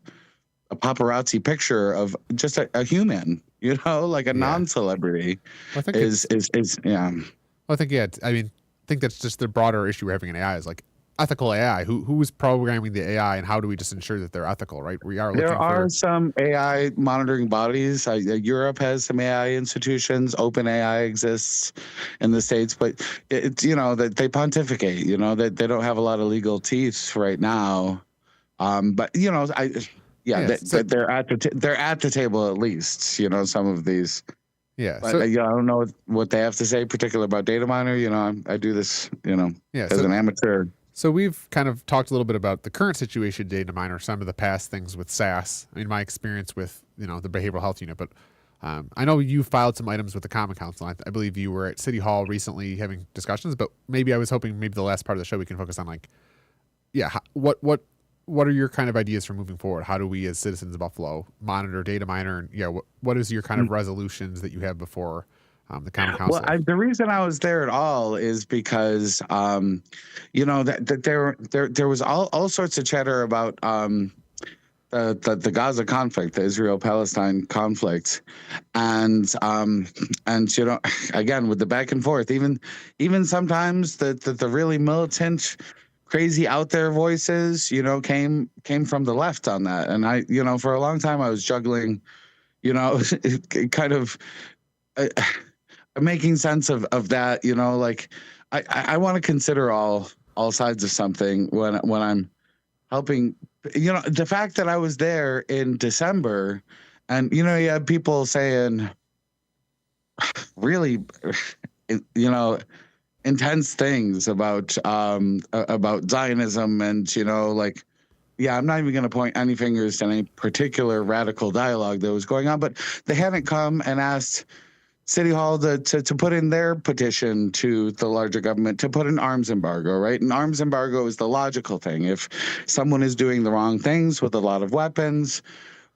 paparazzi picture of just a human, like a non-celebrity, I think is yeah. I think I think that's just the broader issue we're having in AI is like ethical AI. Who is programming the AI, and how do we just ensure that they're ethical? Right? There are some AI monitoring bodies. Europe has some AI institutions. OpenAI exists in the States, but it's that they pontificate. That they don't have a lot of legal teeth right now. But they're at the table at least. Some of these. Yeah. But I don't know what they have to say particular about Dataminr. I do this as an amateur. So we've kind of talked a little bit about the current situation, Dataminr, some of the past things with SAS. My experience with the behavioral health unit, but I know you filed some items with the Common Council. I believe you were at City Hall recently having discussions, but maybe I was hoping the last part of the show we can focus on what are your kind of ideas for moving forward? How do we as citizens of Buffalo monitor Dataminr, and what is your kind of resolutions that you have before the common Well, council. the reason I was there at all is because, that there was all sorts of chatter about the Gaza conflict, the Israel-Palestine conflict, and again with the back and forth, even sometimes the really militant, crazy out there voices, came from the left on that, and I, for a long time I was juggling, kind of. Making sense of that, like I want to consider all sides of something when I'm helping. The fact that I was there in December, and you had people saying really, intense things about Zionism, and like. Yeah, I'm not even going to point any fingers to any particular radical dialogue that was going on, but they hadn't come and asked City Hall to put in their petition to the larger government to put an arms embargo, right? An arms embargo is the logical thing. If someone is doing the wrong things with a lot of weapons,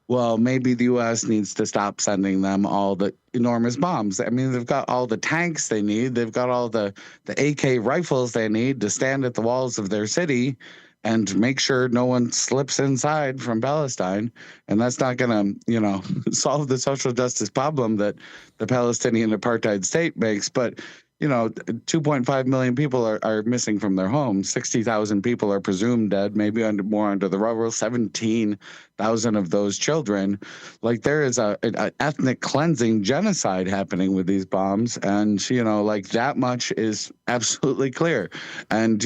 well, maybe the U.S. needs to stop sending them all the enormous bombs. I mean, they've got all the tanks they need. They've got all the AK rifles they need to stand at the walls of their city and make sure no one slips inside from Palestine. And that's not going to, solve the social justice problem that the Palestinian apartheid state makes. But, 2.5 million people are missing from their homes. 60,000 people are presumed dead, maybe more under the rubble, 17,000 of those children. Like, there is an ethnic cleansing genocide happening with these bombs. And, like, that much is absolutely clear. And,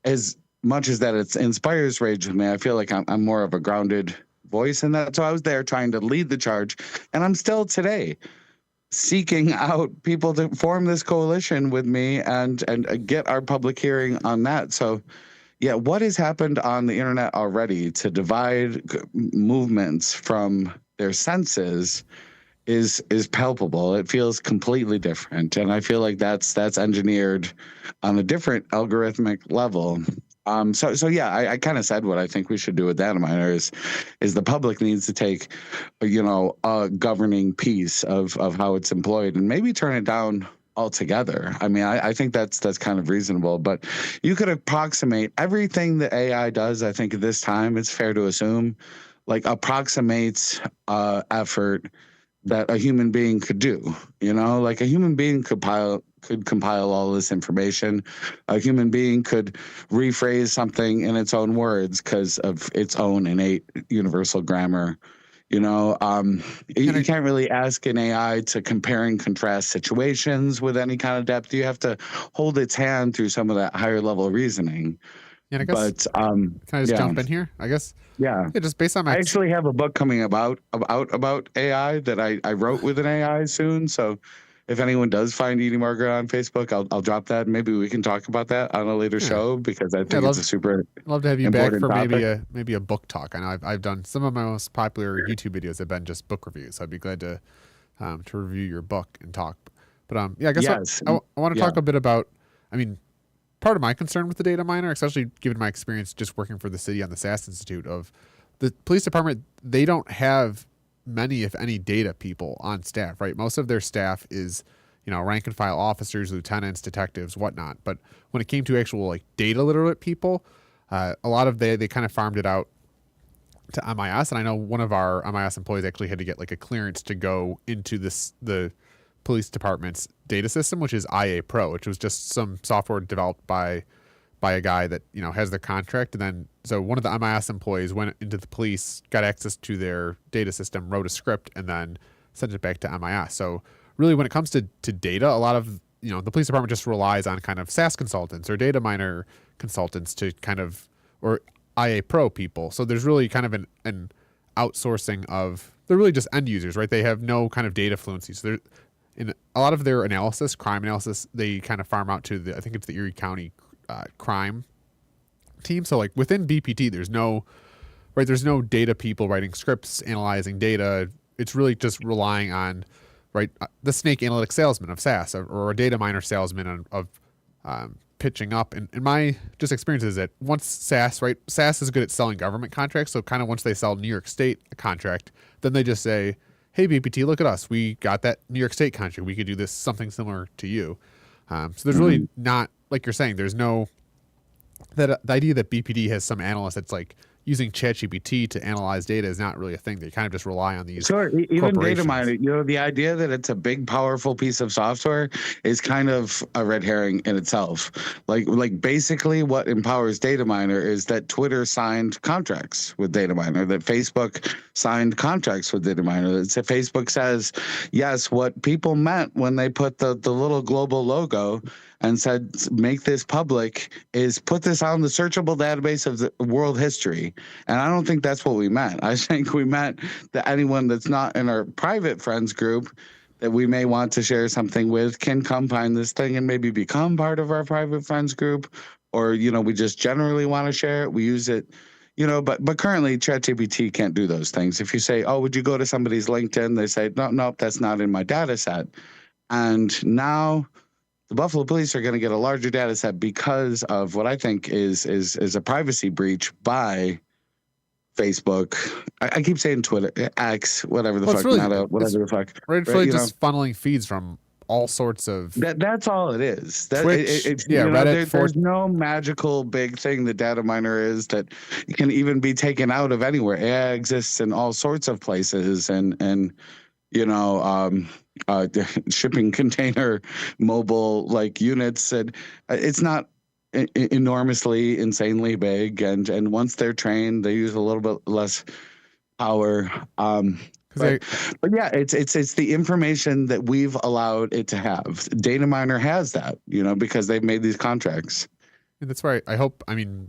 as much as that it inspires rage with me, I feel like I'm more of a grounded voice in that. So I was there trying to lead the charge, and I'm still today seeking out people to form this coalition with me and get our public hearing on that. So, yeah, what has happened on the internet already to divide movements from their senses is palpable. It feels completely different, and I feel like that's engineered on a different algorithmic level. So yeah, I kind of said what I think we should do with Dataminr is the public needs to take, a governing piece of how it's employed and maybe turn it down altogether. I mean, I think that's kind of reasonable, but you could approximate everything that AI does. I think at this time it's fair to assume, like, approximates effort that a human being could do. Like, a human being could compile all this information. A human being could rephrase something in its own words because of its own innate universal grammar. You can't really ask an AI to compare and contrast situations with any kind of depth. You have to hold its hand through some of that higher level reasoning. And I guess, can I just jump in here? I guess. Yeah. Just based on I actually have a book coming about AI that I wrote with an AI soon. So if anyone does find Edie Margaret on Facebook, I'll drop that. Maybe we can talk about that on a later show, because I think it's a super I'd love to have you back for topic. maybe a book talk. I know I've done some of my most popular YouTube videos have been just book reviews. So I'd be glad to review your book and talk. But I guess Yes. I want to talk a bit about, part of my concern with the Dataminr, especially given my experience just working for the city on the SAS Institute, of the police department, they don't have many, if any, data people on staff, right? Most of their staff is, rank and file officers, lieutenants, detectives, whatnot. But when it came to actual, like, data literate people, a lot of they kind of farmed it out to MIS. And I know one of our MIS employees actually had to get, like, a clearance to go into the police department's data system, which is IA Pro, which was just some software developed by a guy that, has the contract. And then, so one of the MIS employees went into the police, got access to their data system, wrote a script, and then sent it back to MIS. So really, when it comes to data, a lot of, the police department just relies on kind of SAS consultants or Dataminr consultants to kind of, or IA Pro people. So there's really kind of an outsourcing of, they're really just end users, right? They have no kind of data fluency. So they're, in a lot of their analysis, crime analysis, they kind of farm out to I think it's the Erie County crime team. So, like, within BPT, there's no data people writing scripts, analyzing data. It's really just relying on, the snake analytic salesman of SAS or a Dataminr salesman of pitching up. And in my just experience is that once SAS is good at selling government contracts. So kind of once they sell New York State a contract, then they just say, hey, BPT, look at us. We got that New York State contract. We could do this something similar to you. So there's really not, like you're saying, there's no the idea that BPD has some analyst that's like using ChatGPT to analyze data is not really a thing. They kind of just rely on these. Sure, even corporations. Dataminr, the idea that it's a big, powerful piece of software is kind of a red herring in itself. Like basically what empowers Dataminr is that Twitter signed contracts with Dataminr, that Facebook signed contracts with Dataminr. That Facebook says, yes, what people meant when they put the little global logo and said, make this public, is put this on the searchable database of the world history. And I don't think that's what we meant. I think we meant that anyone that's not in our private friends group that we may want to share something with can come find this thing and maybe become part of our private friends group. Or, we just generally want to share it. We use it, but currently ChatGPT can't do those things. If you say, oh, would you go to somebody's LinkedIn? They say, no, that's not in my data set. And now the Buffalo Police are going to get a larger data set because of what I think is a privacy breach by Facebook. I keep saying Twitter, X, whatever the fuck, really, whatever the fuck. Right, it's really just funneling feeds from all sorts of. That's all it is. Twitch, Reddit. There's no magical big thing that Dataminr is that can even be taken out of anywhere. AI exists in all sorts of places, and shipping container mobile units, and it's not enormously insanely big, and once they're trained they use a little bit less power, but yeah, it's the information that we've allowed it to have. Dataminr has that, because they've made these contracts. And that's why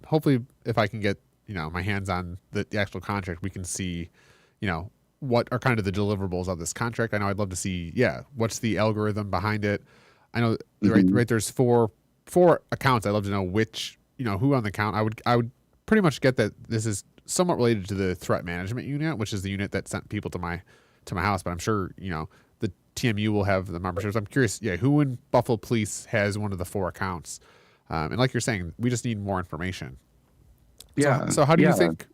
hopefully if I can get my hands on the actual contract, we can see what are kind of the deliverables of this contract. I know I'd love to see, what's the algorithm behind it. I know, right, there's four accounts. I'd love to know which, who on the account. I would pretty much get that this is somewhat related to the threat management unit, which is the unit that sent people to my house. But I'm sure, the TMU will have the memberships. I'm curious, who in Buffalo Police has one of the 4 accounts? And like you're saying, we just need more information. Yeah. So how do you think,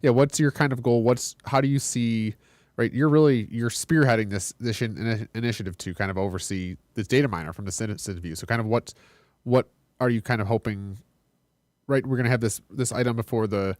what's your kind of goal? How do you see, right? You're spearheading this initiative to kind of oversee this Dataminr from the citizen view. So kind of what are you kind of hoping, right? We're going to have this item before the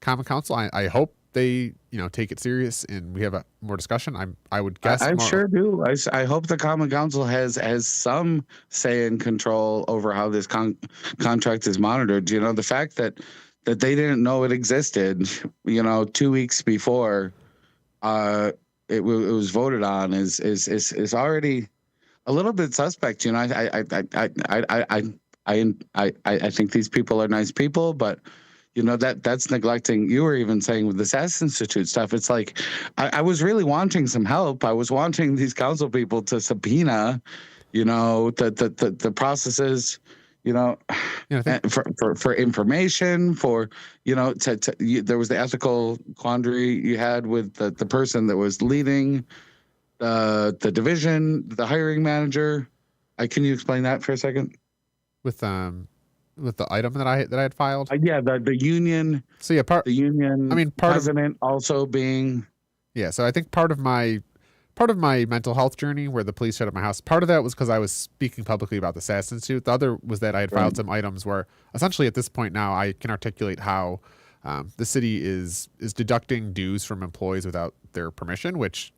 Common Council. I hope they, take it serious and we have a more discussion. I would guess. I sure do. I hope the Common Council has some say and control over how this contract is monitored. The fact that they didn't know it existed, 2 weeks before it was voted on is already a little bit suspect. I think these people are nice people, but that's neglecting. You were even saying with the SAS Institute stuff, it's like I was really wanting some help. I was wanting these council people to subpoena, the processes. For information, there was the ethical quandary you had with the person that was leading the division, the hiring manager. Can you explain that for a second? With the item that I had filed. The union. So the union. President also being. Yeah, so I think part of my mental health journey where the police showed up my house, part of that was because I was speaking publicly about the SAS Institute. The other was that I had filed some items where essentially at this point now I can articulate how the city is deducting dues from employees without their permission, which,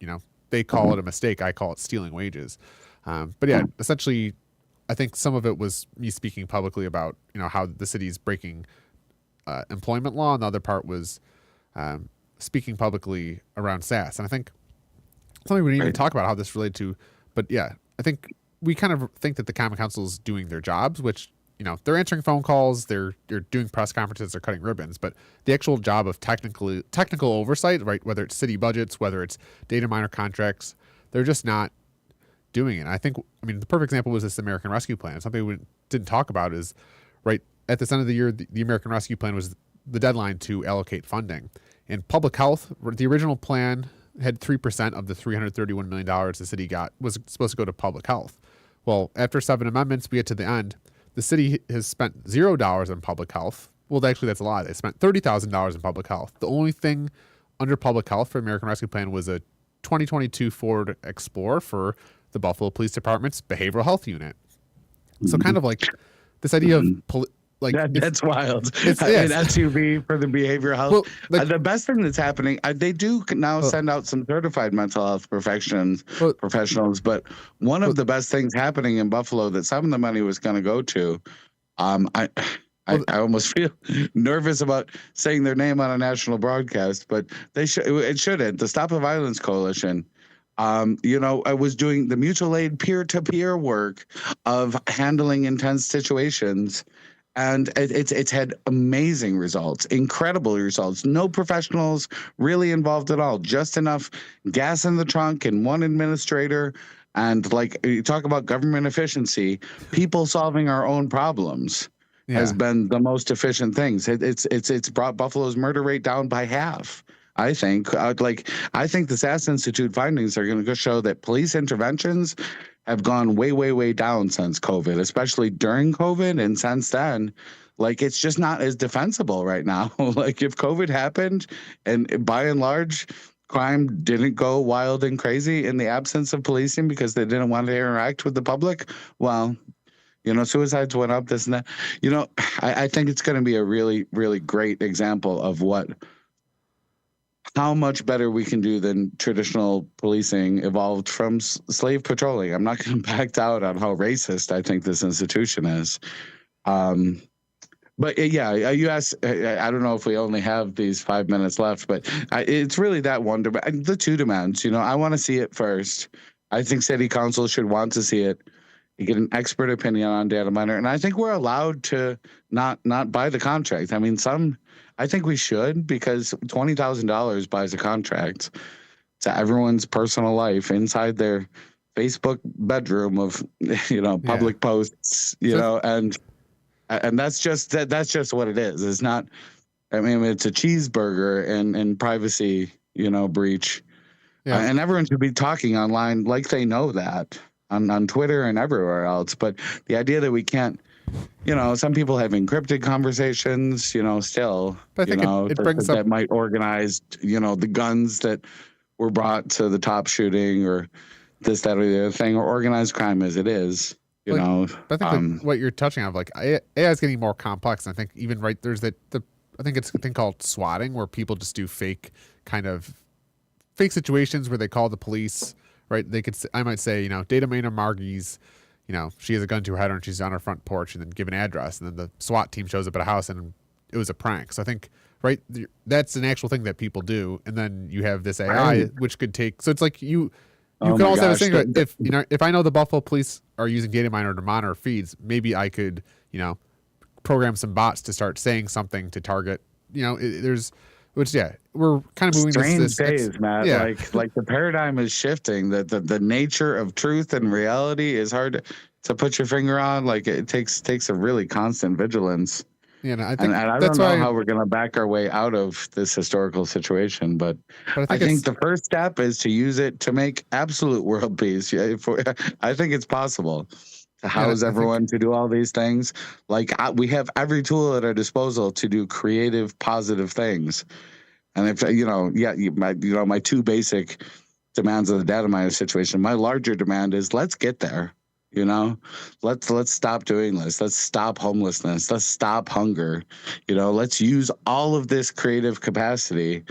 they call it a mistake. I call it stealing wages. But yeah, essentially I think some of it was me speaking publicly about, how the city's breaking employment law. And the other part was speaking publicly around SAS. And I think something we didn't even talk about how this related to, but yeah, I think we kind of think that the Common Council is doing their jobs, which, they're answering phone calls, they're doing press conferences, they're cutting ribbons, but the actual job of technical oversight, right, whether it's city budgets, whether it's Dataminr contracts, they're just not doing it. I think, the perfect example was this American Rescue Plan. Something we didn't talk about is, right, at the end of the year, the American Rescue Plan was the deadline to allocate funding. In public health, the original plan had 3% of the $331 million the city got was supposed to go to public health. Well, after 7 amendments, we get to the end. The city has spent $0 in public health. Well, actually, that's a lie. They spent $30,000 in public health. The only thing under public health for American Rescue Plan was a 2022 Ford Explorer for the Buffalo Police Department's behavioral health unit. So kind of like this idea of that's wild. It's, An SUV for the behavioral health. Well, like, the best thing that's happening, they do now send out some certified mental health professionals. But one of the best things happening in Buffalo that some of the money was going to go to, I almost feel nervous about saying their name on a national broadcast, but it shouldn't. The Stop the Violence Coalition. I was doing the mutual aid peer-to-peer work of handling intense situations. And it's had amazing results, incredible results. No professionals really involved at all. Just enough gas in the trunk and one administrator. And like you talk about government efficiency, people solving our own problems has been the most efficient things. It's brought Buffalo's murder rate down by half. I think. I think the SAS Institute findings are going to show that police interventions have gone way, way, way down since COVID, especially during COVID. And since then, it's just not as defensible right now. If COVID happened and by and large, crime didn't go wild and crazy in the absence of policing because they didn't want to interact with the public, well, suicides went up, this and that. I think it's going to be a really, really great example of how much better we can do than traditional policing evolved from slave patrolling. I'm not going to back out on how racist I think this institution is. But you asked, I don't know if we only have these 5 minutes left, but it's really that one demand, the two demands. I want to see it first. I think city council should want to see it. You get an expert opinion on Dataminr, and I think we're allowed to not buy the contract. I mean, I think we should, because $20,000 buys a contract to everyone's personal life inside their Facebook bedroom of public posts, and that's just what it is. It's not. I mean, it's a cheeseburger and privacy breach, and everyone should be talking online like they know that on Twitter and everywhere else. But the idea that we can't. Some people have encrypted conversations, still, but I think it brings up that might organize, the guns that were brought to the top shooting or this, that, or the other thing, or organized crime as it is, But I think what you're touching on, AI is getting more complex. And I think even there's I think it's a thing called swatting, where people just do fake situations where they call the police, right? I might say, Dataminr Margie's, she has a gun to her head and she's on her front porch, and then give an address, and then the SWAT team shows up at a house and it was a prank. So I think, that's an actual thing that people do. And then you have this AI, which could take, so it's like you can also have a thing, if I know the Buffalo police are using Dataminr to monitor feeds, maybe I could, program some bots to start saying something to target, we're kind of moving strange days, Matt. Yeah. Like the paradigm is shifting. That the nature of truth and reality is hard to put your finger on. It takes a really constant vigilance. Yeah, I think and I don't know how we're going to back our way out of this historical situation, but I think the first step is to use it to make absolute world peace. I think it's possible to house everyone, to do all these things. We have every tool at our disposal to do creative, positive things. And if my two basic demands of the Dataminr situation, my larger demand is let's get there. Let's stop doing this. Let's stop homelessness. Let's stop hunger. Let's use all of this creative capacity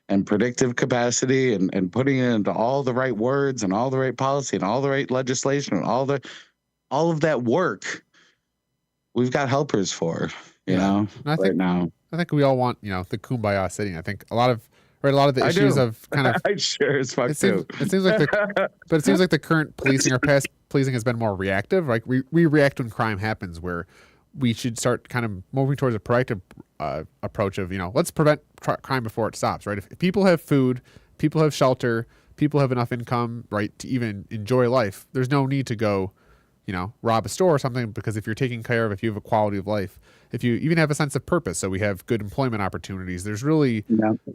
and predictive capacity and putting it into all the right words and all the right policy and all the right legislation and all of that work we've got helpers for, now. I think we all want, the kumbaya city. I think a lot of the issues of kind of I sure as fuck too. It seems like the current policing or past policing has been more reactive. We react when crime happens, where we should start kind of moving towards a proactive approach of, let's prevent crime before it stops, right? If people have food, people have shelter, people have enough income, right, to even enjoy life, there's no need to go, rob a store or something, because if you're taking care of, if you have a quality of life, if you even have a sense of purpose, so we have good employment opportunities, there's really,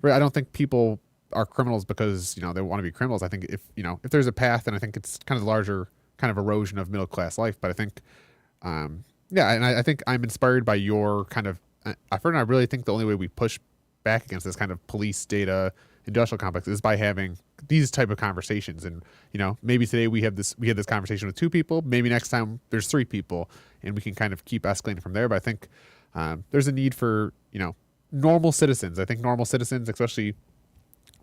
I don't think people are criminals because, they want to be criminals. I think if there's a path, then I think it's kind of the larger kind of erosion of middle-class life. But I think, and I think I'm inspired by your kind of effort, and I really think the only way we push back against this kind of police data industrial complex is by having these type of conversations. And, maybe today we had this conversation with 2 people, maybe next time there's 3 people, and we can kind of keep escalating from there. But I think there's a need for, normal citizens. I think normal citizens, especially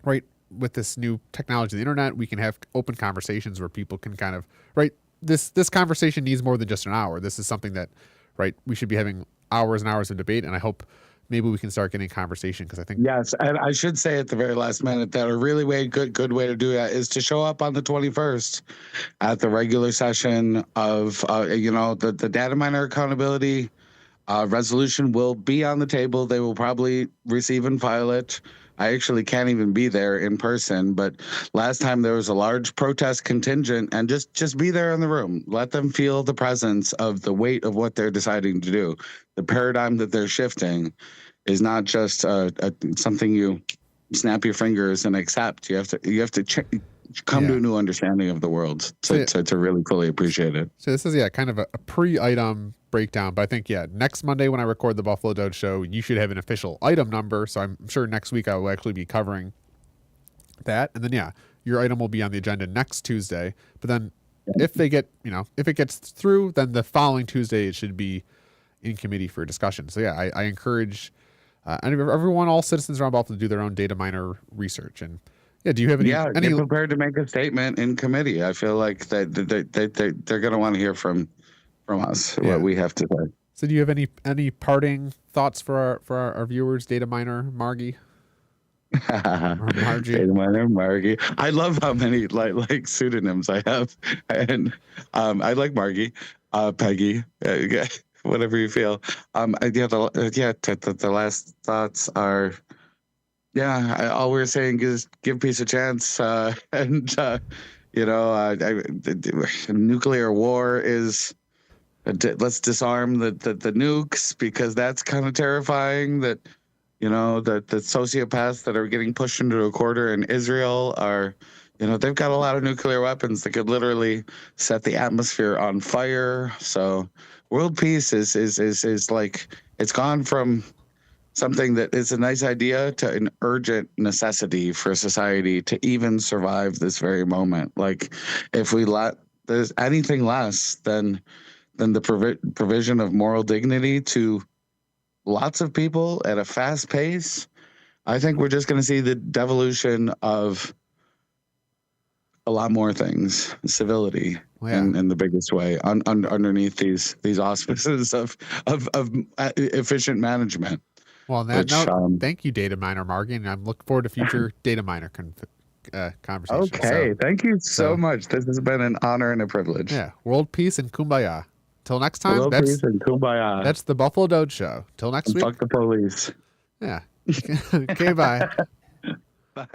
right with this new technology, the internet, we can have open conversations where people can kind of, right, this conversation needs more than just an hour. This is something that, right, we should be having hours and hours of debate. And I hope maybe we can start getting conversation, because I think Yes, and I should say at the very last minute that a really good way to do that is to show up on the 21st at the regular session of the Dataminr accountability resolution will be on the table. They will probably receive and file it. I actually can't even be there in person, but last time there was a large protest contingent, and just be there in the room. Let them feel the presence of the weight of what they're deciding to do. The paradigm that they're shifting is not just something you snap your fingers and accept. You have to come to a new understanding of the world to really fully appreciate it. So this is kind of a pre-item breakdown, but I think next Monday when I record the Buffalo Doge show, you should have an official item number. So I'm sure next week I will actually be covering that, and then your item will be on the agenda next Tuesday. But then if they get if it gets through, then the following Tuesday it should be in committee for discussion. So I encourage everyone, all citizens around Buffalo, to do their own Dataminr research. And do you have any? Get prepared to make a statement in committee. I feel like they're going to want to hear from us what we have to say. So do you have any parting thoughts for our viewers, Dataminr, Margie? Margie. Dataminr, Margie. I love how many like pseudonyms I have, and I like Margie, Peggy, whatever you feel. The last thoughts are, all we're saying is give peace a chance, nuclear war is. Let's disarm the nukes, because that's kind of terrifying. That the sociopaths that are getting pushed into a corner in Israel are, they've got a lot of nuclear weapons that could literally set the atmosphere on fire. So world peace is like, it's gone from something that is a nice idea to an urgent necessity for society to even survive this very moment. Like, if we let there's anything less than the provision of moral dignity to lots of people at a fast pace, I think we're just going to see the devolution of a lot more things, civility, in the biggest way, underneath these auspices of efficient management. Well, on that note, thank you, Dataminr, Margie, and I'm looking forward to future Dataminr conversations. Okay, thank you so much. This has been an honor and a privilege. Yeah, world peace and kumbaya. Till next time, world peace and kumbaya. That's the Buffalo Doge show. Till next week. Fuck the police. Yeah. Okay, bye. Bye.